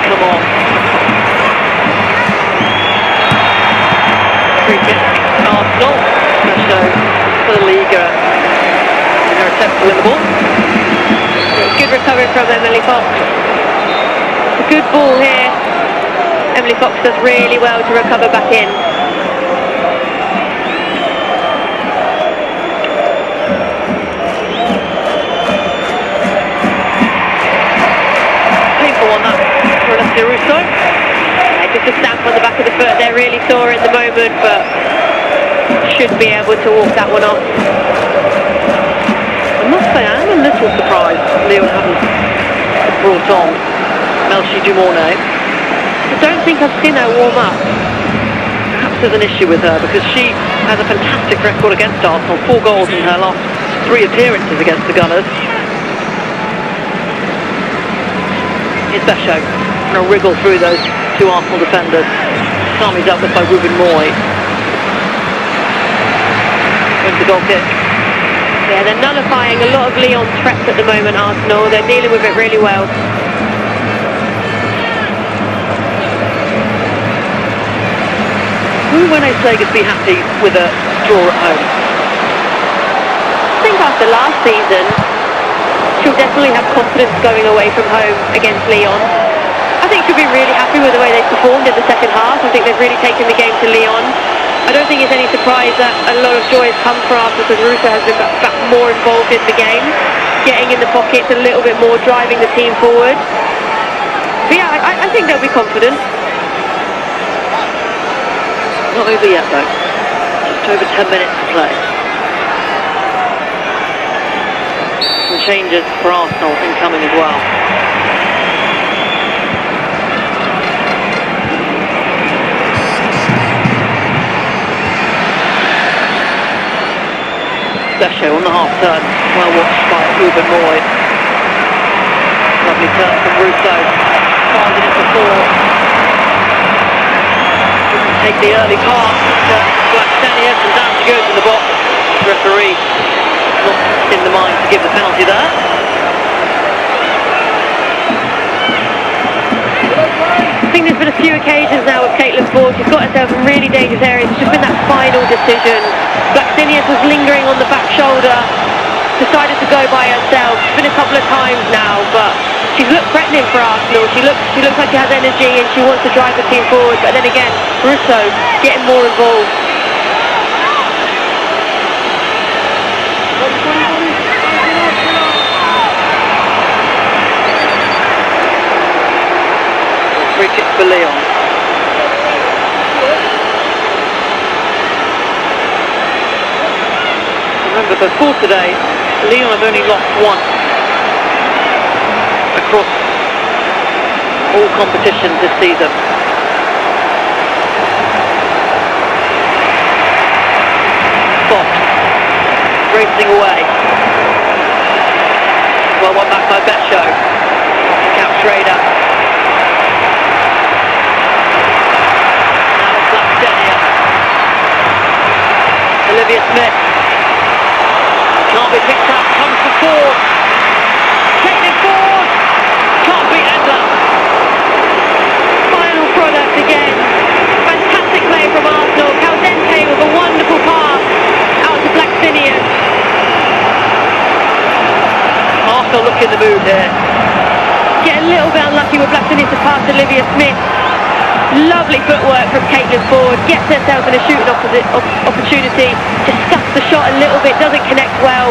Come on. Free kick. Arsenal. Deschaux win the ball. Good recovery from Emily Fox. It's a good ball here. Emily Fox does really well to recover back in. Painful on that for Alessia Russo. Just a stamp on the back of the foot. They're really sore in the moment, but should be able to walk that one off. I must say, I'm a little surprised Lyon hasn't brought on Melchi Dumornay. I don't think I've seen her warm up. Perhaps there's an issue with her because she has a fantastic record against Arsenal, 4 goals in her last 3 appearances against the Gunners. Here's Besho, going to wriggle through those 2 Arsenal defenders. Sami's up with by Ruben Moy. Wins the goal kick. Yeah, they're nullifying a lot of Lyon's threats at the moment, Arsenal. They're dealing with it really well. Who, when I say, be happy with a draw at home? I think after last season, she'll definitely have confidence going away from home against Lyon. I think she'll be really happy with the way they've performed in the second half. I think they've really taken the game to Lyon. I don't think it's any surprise that a lot of joy has come for us because Russo has been back more involved in the game, getting in the pockets a little bit more, driving the team forward. But yeah, I think they'll be confident. Not over yet though. Just over 10 minutes to play. Some changes for Arsenal incoming as well. Besho on the half turn, well watched by Ruben Moy. Lovely turn from Russo, finds it into 4. Take the early pass to Blacksenia, and down she goes in the box. Referee not in the mind to give the penalty there. I think there's been a few occasions now with Caitlin Ford. She's got herself in really dangerous areas. It's just been that final decision. Blacksenia was lingering on the back shoulder, decided to go by herself. It's been a couple of times now, but she's looked threatening for Arsenal. She looks like she has energy and she wants to drive the team forward. But then again, Russo getting more involved. Free kick for Lyon. Remember, before today, Lyon have only lost once across all competitions this season. Fox racing away. Well, one back by Besho. Cap Schrader. Now it's Blacksenia. Olivia Smith. Can't be picked up, comes to Ford. Caitlin Ford. Can't beat Endler. Final product again. Fantastic play from Arsenal. Caldente with a wonderful pass out to Blacksenia. Arsenal look in the mood here. Get a little bit unlucky with Blacksenia to pass Olivia Smith. Lovely footwork from Caitlin Ford. Gets herself in a shooting opportunity. Just scuffs the shot a little bit. Doesn't connect well.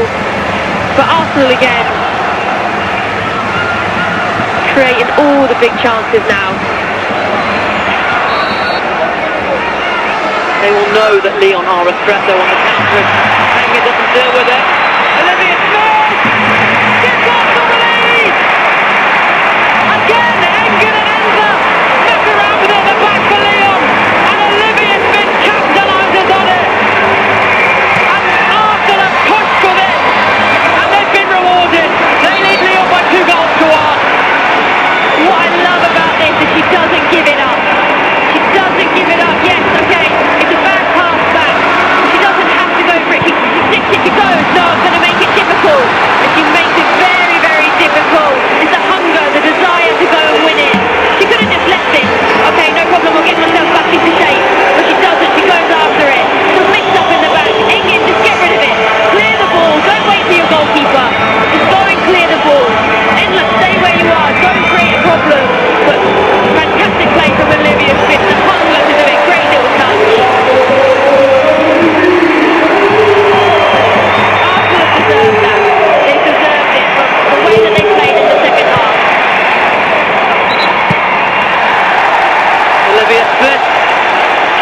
But Arsenal again creating all the big chances now. They will know that Lyon are a threat though on the counter. Wenger doesn't deal with it. Olivia Smith gets off to the lead. Again, Engen and Enza mess around with it at the back for Lyon, and Olivia Smith capitalises on it. And Arsenal have pushed for this, and they've been rewarded. They lead Lyon by 2 goals to 1. What I love about this is she doesn't give it up. She doesn't give it up. Yes, okay, it's a bad pass back. She doesn't have to go for it. She sticks it, she goes. No, I'm going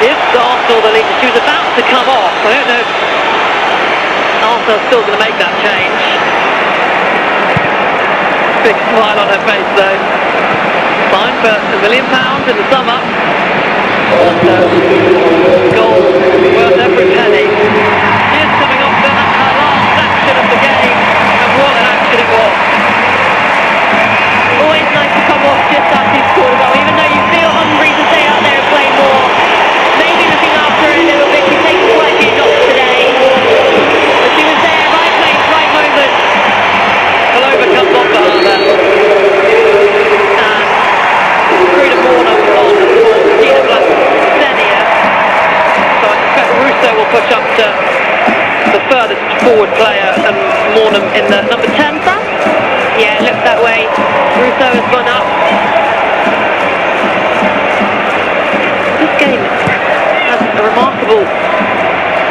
gives Arsenal the lead. She was about to come off. I don't know if Arsenal's still going to make that change. Big smile on her face though. Fine for £1 million in the sum up. Goal worth every penny. She is coming off to her last action of the game, and what an action it was. Always nice to come off just after you scored a goal, even though you feel hungry to stay out there and play more. Maybe looking after her a little bit. She's taken quite a few knocks today, but she was there, right place, right moment. Palova comes off for her then. And Frida Morna was on for Gina Blacksenia. So I suspect Russo will push up to the furthest forward player and Mornham in the number 10 stand. Yeah, it looks that way. Russo has gone up. This game has a remarkable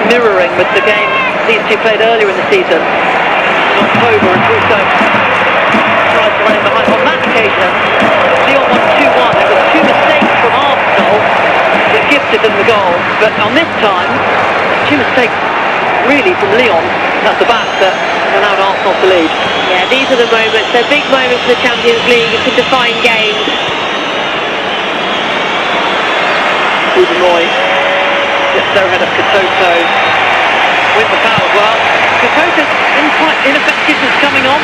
mirroring with the game these two played earlier in the season in October, and Russo tries to run in behind. On that occasion, Lyon won 2-1. There were two mistakes from Arsenal that gifted them the goal, but on this time, two mistakes really from Lyon at the back that allowed Arsenal to lead. Yeah, these are the moments. They're big moments for the Champions League. It's a defined game. Udemoy gets their head of Katoto. With the foul as well. Katoto's been quite ineffective since coming on.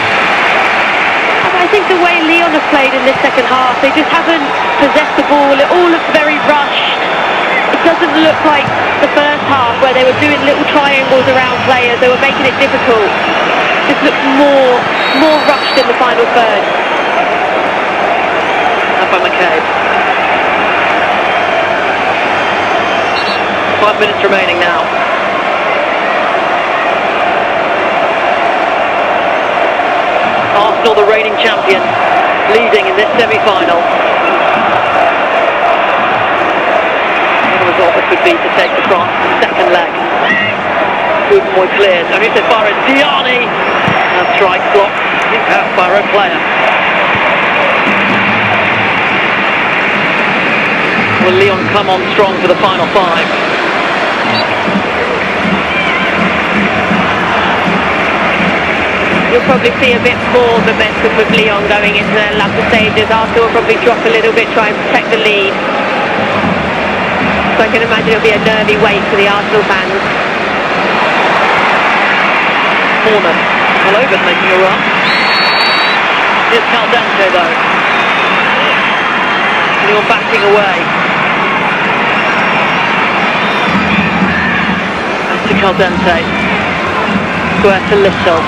I think the way Lyon have played in this second half, they just haven't possessed the ball. It all looks very rushed. It doesn't look like the first half where they were doing little triangles around players. They were making it difficult. Just looks more rushed in the final third. Up by McCabe. 5 minutes remaining now. Arsenal, the reigning champions, leading in this semi-final. The result this would be to take the France second leg. Udemoy cleared. Only so far as Diani. And strike blocked by our own player. Will Lyon come on strong for the final five? You'll probably see a bit more momentum with Lyon going into the latter stages. Arsenal will probably drop a little bit, try and protect the lead. So I can imagine it'll be a nervy wait for the Arsenal fans. Mornham. Palova's making a run. Here's Caldente though. Lyon backing away. Back to Caldente. Square to Little.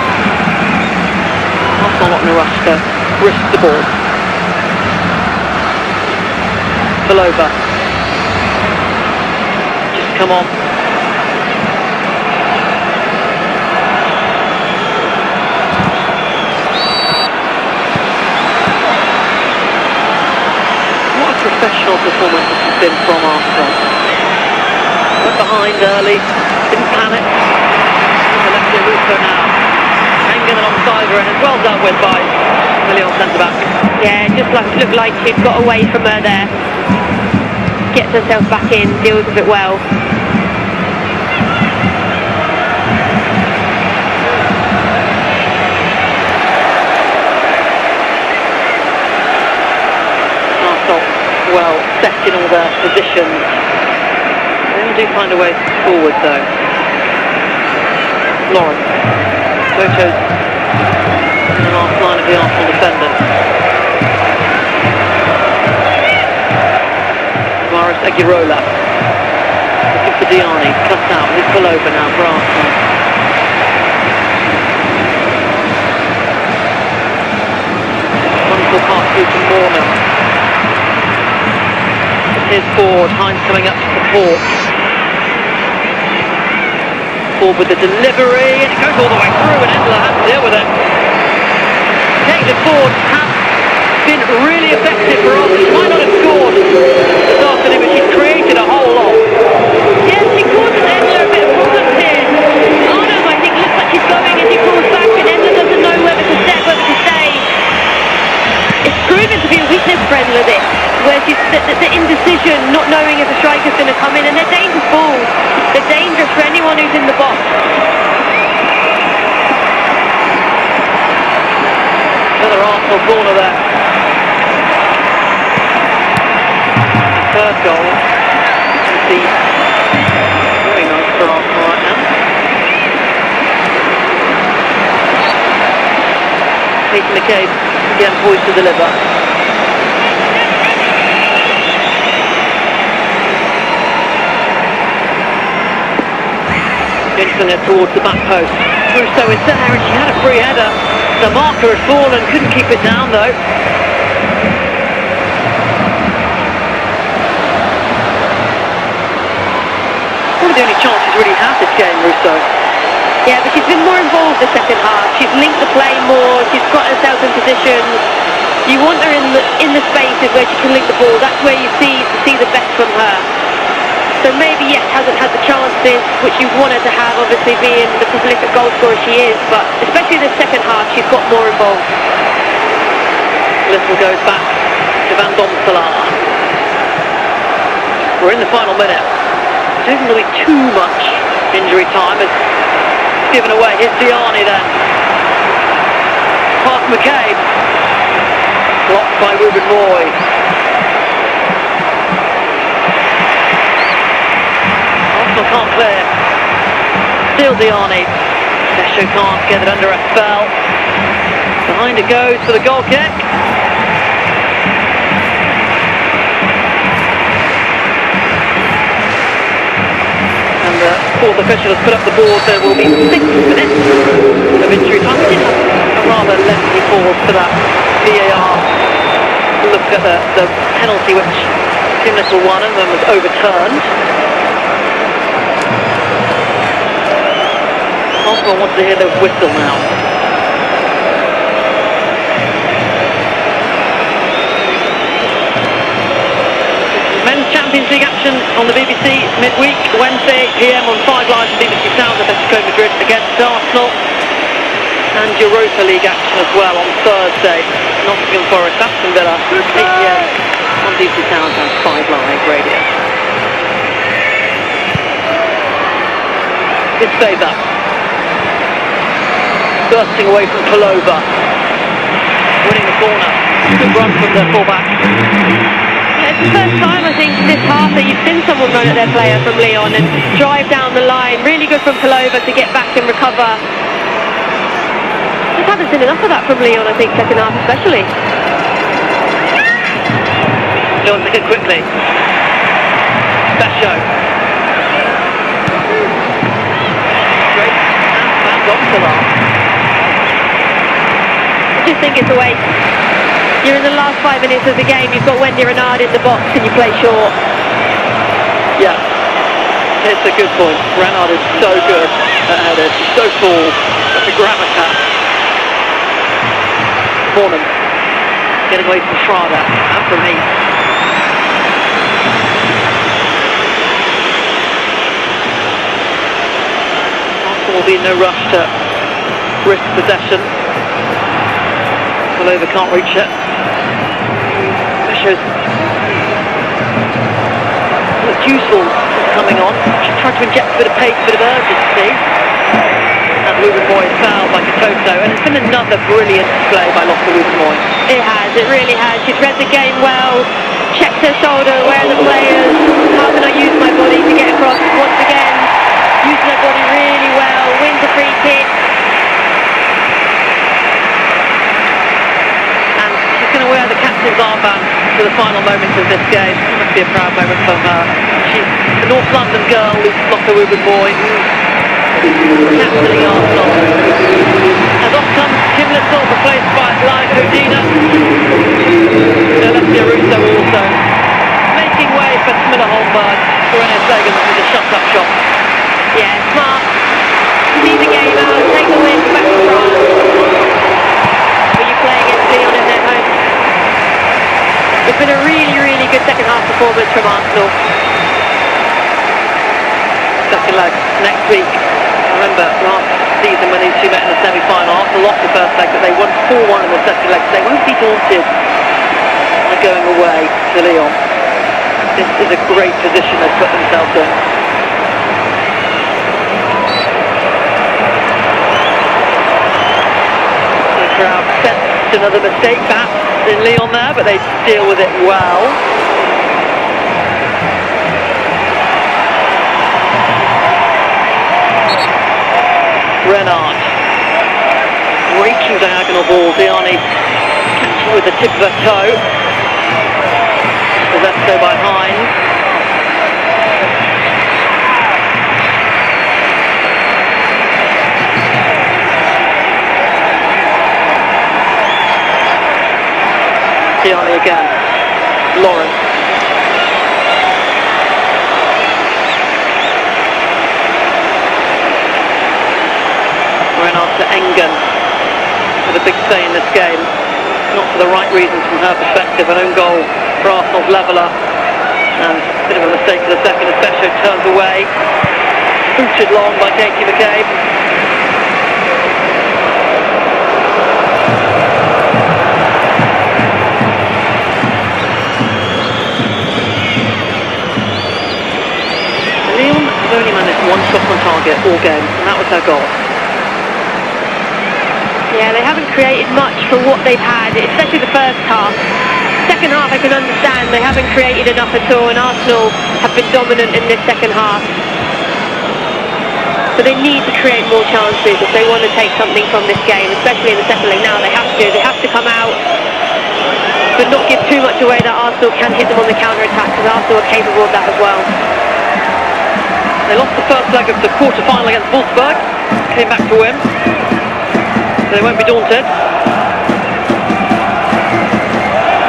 Arsenal not in a rush to risk the ball. Palova. Just come on. What a professional performance this has been from Arsenal. Went behind early, didn't panic. Alexia Russo now. Hanging alongside her and is well dealt with by Lyon centre-back. Yeah, just looked like she'd got away from her there. Gets herself back in, deals with it well. Arsenal well set in all their positions. They all do find a way forward though. Lawrence. Toto's in the last line of the Arsenal defenders. Maris Aguirola looking for Diani, cuts out, he's Palova now for Arsenal. Wonderful pass through to Mornham. Here's Ford, Hines coming up to support. Ford with the delivery, and it goes all the way through, and Endler has to deal with it. Caitlin Ford has been really effective for us. She might not have scored this afternoon, but she's created a whole lot. Yeah, she causes Endler a bit of problems here. Arnhem, I think, looks like she's going and she falls back, and Endler doesn't know whether to step, whether to stay. It's proven to be a weakness for Endler, this, where she's the indecision, not knowing if a striker's going to come in, and they're plays in the box. Another Arsenal corner there. Third goal. Very nice for Arsenal right now. Nathan McCabe again poised to deliver. Jensen it towards the back post. Russo is there and she had a free header. The marker had fallen, couldn't keep it down though. One of the only chances really had this game, Russo. Yeah, but she's been more involved the second half. She's linked the play more, she's got herself in positions. You want her in the spaces where she can link the ball. That's where you see the best from her. So maybe, yes, hasn't had the chances which you want her to have, obviously being the prolific goal scorer she is, but especially in the second half, she's got more involved. Little goes back to Van Domselaar. We're in the final minute. There isn't really too much injury time. It's given away. Here's Gianni then. Past McCabe. Blocked by Ruben Moy. Can't clear. Still Gianni. Pesho can't get it under a spell. Behind it goes for the goal kick. And the fourth official has put up the board. There will be 6 minutes of injury time. We did have a rather lengthy pause for that VAR look at the penalty which Tim Little won and then was overturned. Arsenal wants to hear the whistle now. Men's Champions League action on the BBC midweek, Wednesday 8 PM on 5 Live and BBC Sound at Atletico Madrid against Arsenal. And Europa League action as well on Thursday. Nottingham Forest, Aston Villa, 8 PM on BBC Sound and 5 Live Radio. It stays up. Bursting away from Palova, winning the corner. Good run from the fullback. Yeah, it's the first time I think this half that you've seen someone run at their player from Lyon and drive down the line. Really good from Palova to get back and recover. Just haven't seen enough of that from Lyon, I think, second half especially. Lyon took it quickly. Pesho. Straight and Van Domselaar. I just think it's a waste. You're in the last 5 minutes of the game, you've got Wendy Renard in the box and you play short. Yeah, it's a good point. Renard is so good at headers, he's so tall, such a gravitas. Mornan getting away from Schrader and from Heath. Arsenal will be in no rush to risk possession. Palova can't reach it. Pesho's looked useful coming on. She's tried to inject a bit of pace, a bit of urgency. And Ruben Moy is fouled by Katoto. And it's been another brilliant display by Lotte Ruben Moy. It has, it really has. She's read the game well, checked her shoulder, where are the players, how can I use my body to get across. Once again, using her body really well, wins a free kick. Going to wear the captain's armband for the final moments of this game. It must be a proud moment for her. She's the North London girl, Lotte Ruben Moy, captaining Arsenal. As off comes Kim Little, replaced by Lyon Hodina. Alessia Russo also making way for Camilla Holmberg. Serena Sagan with a shut-up shot. Yeah, smart. See the game out, take the win back to France. When you play against Lyon in their home. It's been a really, really good second half performance from Arsenal. Second leg next week. I remember last season when these two met in the semi-final. Arsenal lost the first leg, but they won 4-1 in the second leg. They won't be daunted by going away to Lyon. This is a great position they've put themselves in. another mistake perhaps in Lyon there, but they deal with it well. Renard. Reaching diagonal ball, Diani catching with the tip of her toe. Possessed though by Hines. Diani again. Lawrence. Renard to Engen. With a big say in this game. Not for the right reasons from her perspective. An own goal for Arsenal's leveller. And a bit of a mistake for the second as Besho turns away. Booted long by Katie McCabe. Lyon have only managed one shot on target all game, and that was their goal. Yeah, they haven't created much for what they've had, especially the first half. Second half I can understand they haven't created enough at all, and Arsenal have been dominant in this second half. But they need to create more chances if they want to take something from this game, especially in the second leg. Now they have to come out, but not give too much away that Arsenal can hit them on the counter-attack, because Arsenal are capable of that as well. They lost the first leg of the quarter-final against Wolfsburg, came back to win. They won't be daunted.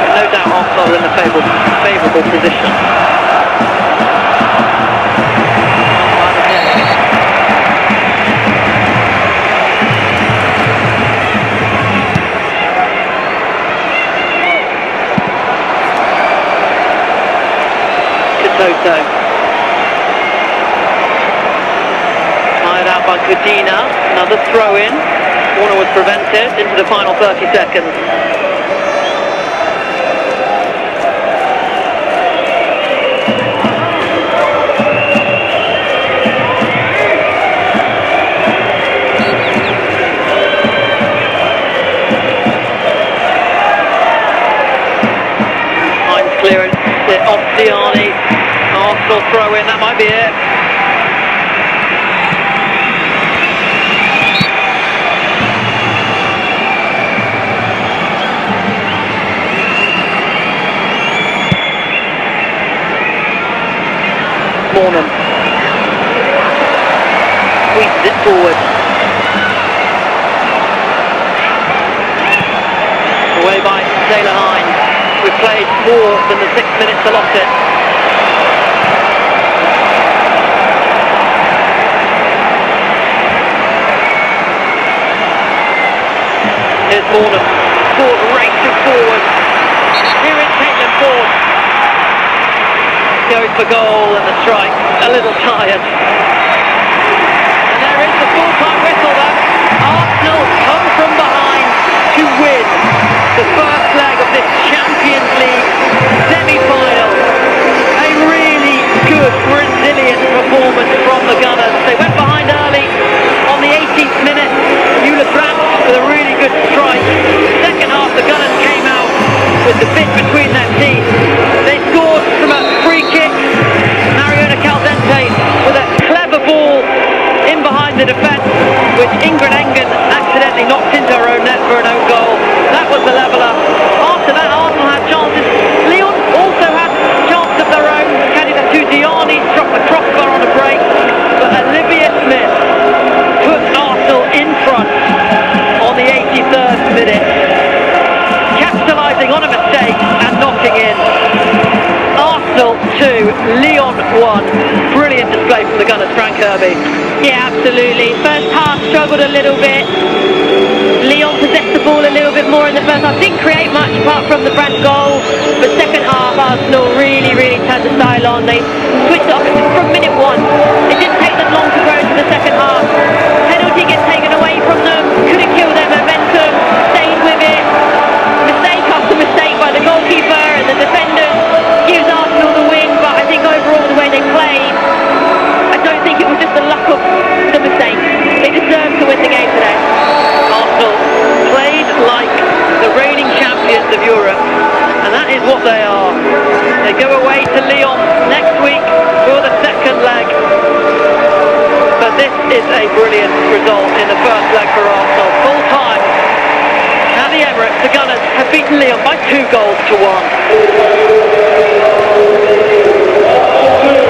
But no doubt Arsenal are in the favourable position. Katoto. Tired out by Codina. Another throw in. Corner was prevented into the final 30 seconds. Hines clearance off Diani. Arsenal throw in, that might be it. Mornan squeezes it forward. Away by Taylor Hines. We've played more than the 6 minutes allotted. Here's Mornan. Ford races forward. Here is Caitlin Ford. Goes for goal, and the strike a little tired. And there is the full-time whistle then. Arsenal come from behind to win the first leg of this Champions League semi-final. A really good, resilient performance from the Gunners. They went behind early on the 18th minute. Eula Brandt with a really good strike. Second half, the Gunners came out with the bit between their teeth. They scored from a free kick. Mariona Caldente with a clever ball in behind the defence, which Ingrid Engen accidentally knocked into her own net for an own goal. That was the leveller. After that, Arsenal had chances. Lyon also had chances of their own. Candida to Diani, struck the crossbar on a break, but Olivia Smith put Arsenal in front on the 83rd minute, capitalising on a mistake and knocking in. Arsenal 2, Lyon 1. Brilliant display from the Gunners, Frank Kirby. Yeah, absolutely. First half struggled a little bit. Lyon possessed the ball a little bit more in the first half. Didn't create much apart from the Brandt goal. But second half, Arsenal really turned the style on. They switched off from minute one. It didn't take them long to grow into the second half. Penalty gets taken away from them. Couldn't kill their momentum. Stayed with it. Mistake after mistake by the goalkeeper and the defenders gives Arsenal the win. But I think overall the way they played, I don't think it was just the luck of the mistakes. They deserved to win the game today. Arsenal played like the is a brilliant result in the first leg for Arsenal. Full time at the Emirates, the Gunners have beaten Lyon by 2 goals to 1.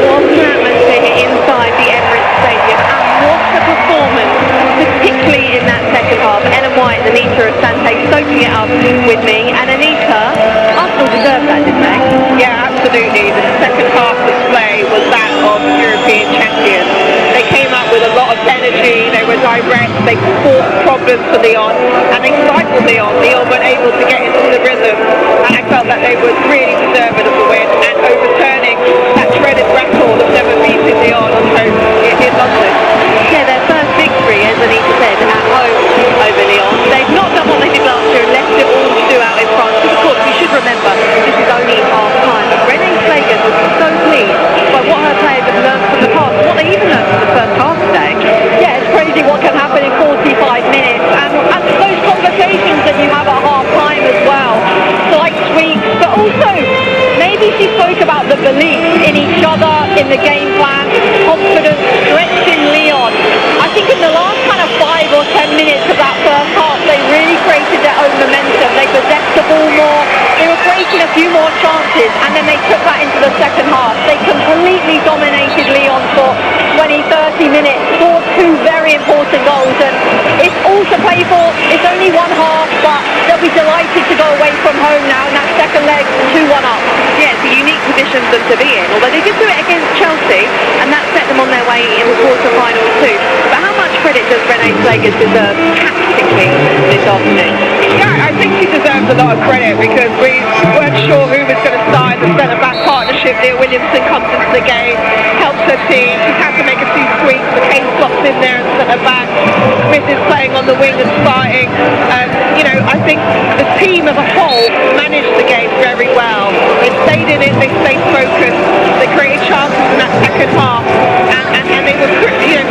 What an atmosphere inside the Emirates Stadium, and what a performance, particularly in that second half. Ellen White and Anita Asante soaking it up with me, and Anita, Arsenal deserved that, didn't they? Yeah, absolutely. The second half display was that of European champions. They came up with a lot of energy, they were direct, they caused problems for Lyon, and they stifled Lyon. Lyon weren't able to get into the rhythm, and I felt that they were really deserving of the win, and overturning that dreaded record of never beating Lyon on home in London. Yeah, their first victory, as Anita said, at home over Lyon. They've not done what they did last year and left it all to do out in France. Of course, we should remember this is only half time. But Renée Flegers was so pleased by what her players have learned from the past, what they even learned from the first half today. Yeah, it's crazy what can happen in 45 minutes. And those conversations that you have at half time as well. Slight tweaks, but also maybe she spoke about the belief in each other, in the game plan, confidence, stretching Lyon. I think in the last kind of 5 or 10 minutes of that first half, they really created their own momentum. They possessed the ball more, they were creating a few more chances, and then they took that into the second half. They completely dominated Lyon for 20, 30 minutes, scored 2 very important goals, and it's all to play for. It's only one half, but they'll be delighted to go away from home now in that second leg, 2-1 up. Yeah, it's a unique position for them to be in, although they did do it against Chelsea, and that set them on their way in the quarter-finals too. But how much credit does Renée Flegers deserve tactically this afternoon? Yeah, I think she deserves a lot of credit, because we weren't sure who was going to start the centre-back partnership. Leah Williamson comes into the game, helps her team. She's had to make a few tweaks. McCain slots in there and centre-back. Smith is playing on the wing and starting. I think the team as a whole managed the game very well. They stayed in it, they stayed focused, they created chances in that second half, and they were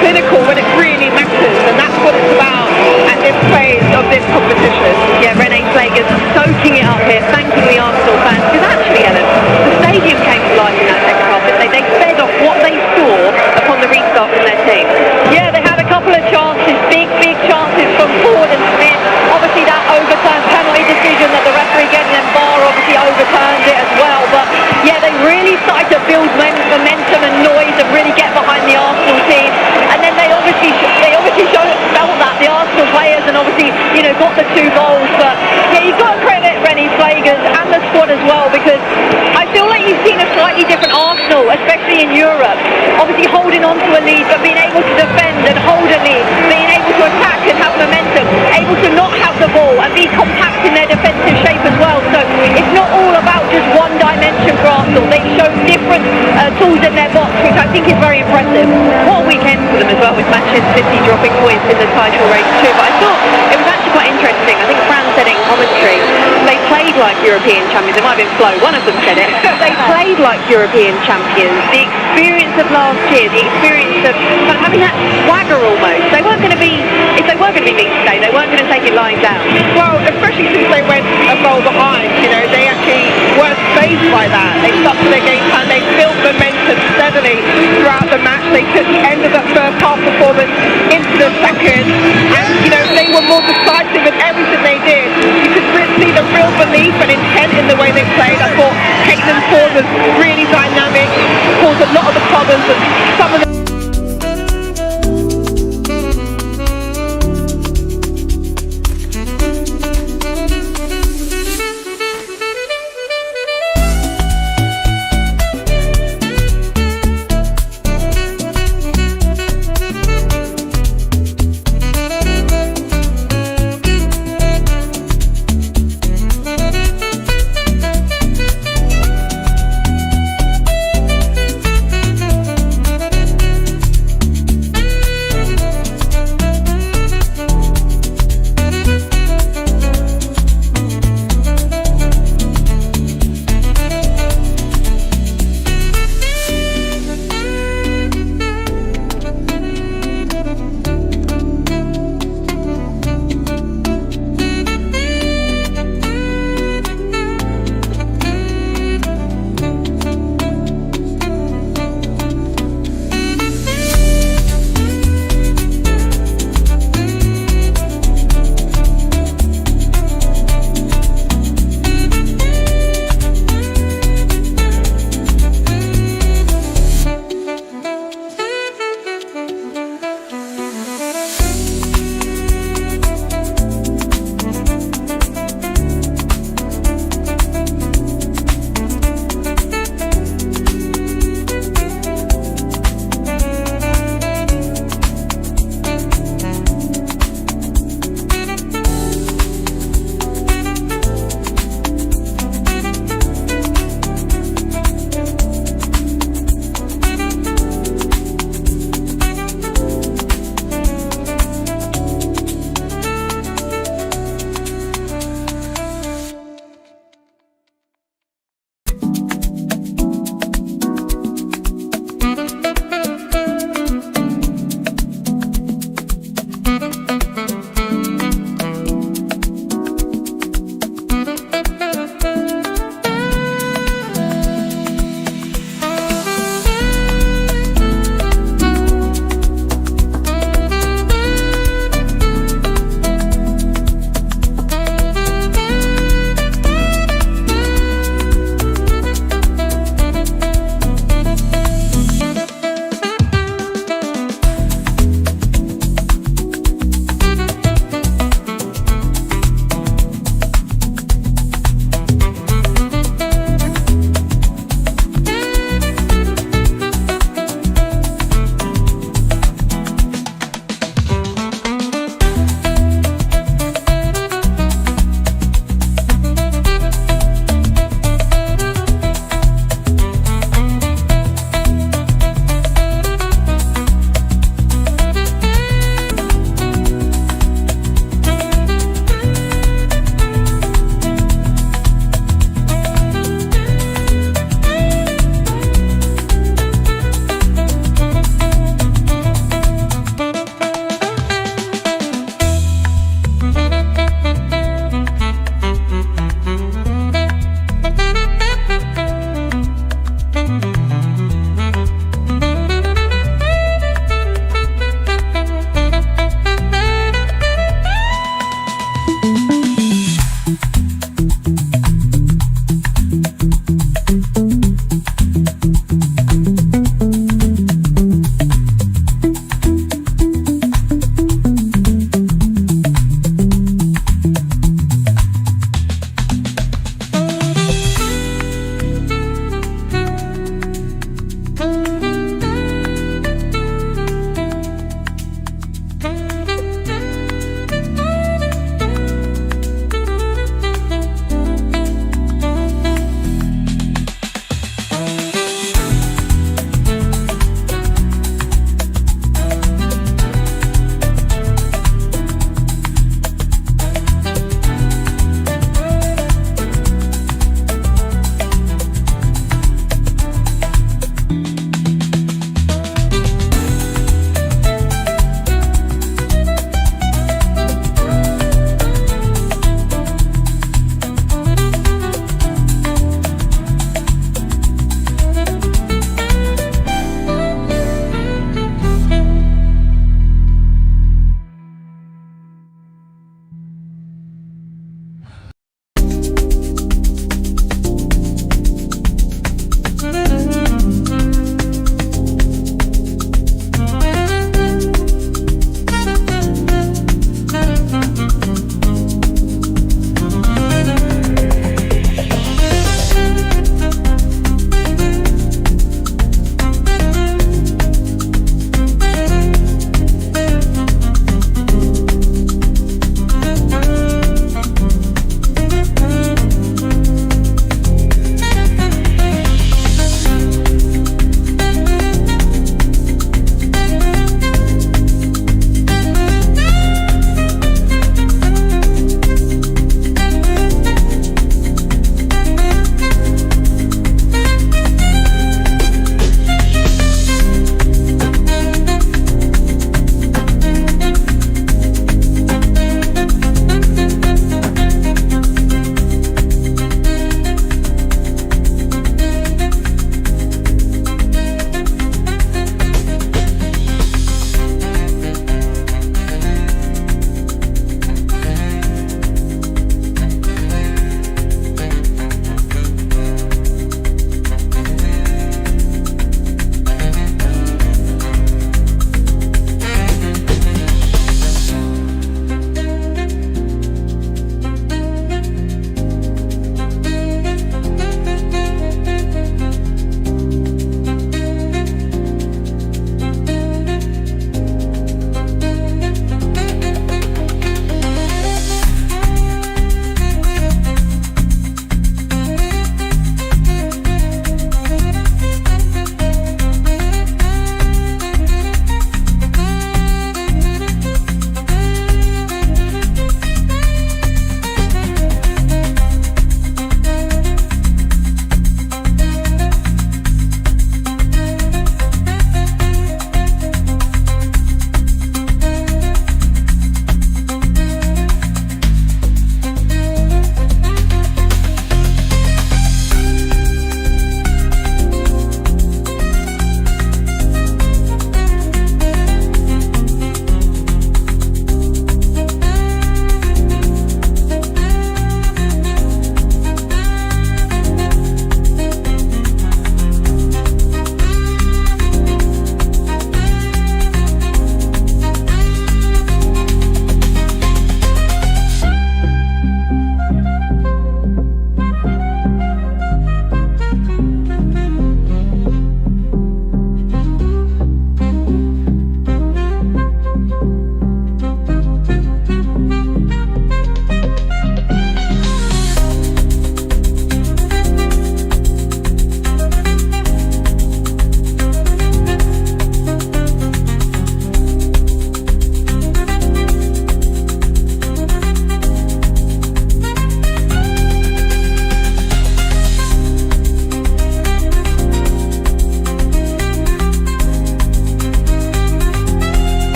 clinical when it really matters, and that's what it's about at this phase of this competition. Yeah, Renée Flegers soaking it up here, thanking the Arsenal fans, because actually, Ellen, the stadium came to life in that second half, didn't they? They fed off what they saw upon the restart from their team. Yeah, they had a couple of chances, big chances from Ford and Smith. Obviously that overturned penalty decision that the referee gave them, Bar obviously overturned it as well. But yeah, they really started to build momentum and noise and really get behind the Arsenal team. And then they obviously felt that, the Arsenal players, and obviously, got the 2 goals. But yeah, you've got to credit Renée Flegers and the squad as well, because I feel like you've seen a slightly different Arsenal, especially in Europe. Obviously holding on to a lead, but being able to defend and hold a lead, being able to attack and have momentum, able to not have the ball and be compact in their defensive shape as well. So it's not all about just one dimension for Arsenal. They show different tools in their box, which I think is very impressive. What a weekend for them as well, with Manchester City dropping points in the title race too. But I thought it was actually quite interesting. I think Fran said it in commentary. They played like European champions. It might have been Flo, one of them said it. They played like European champions. The experience of last year, the experience of kind of having that swagger almost. They weren't going to be, if they were going to be beat today, they weren't going to take it lying down. Well, especially since they went a goal behind, they actually weren't fazed by that. They stuck to their game plan, they built momentum steadily throughout the match. They took the end of that first half performance into the second, and they were more decisive in everything they did. You could see the real belief and intent in the way they played. I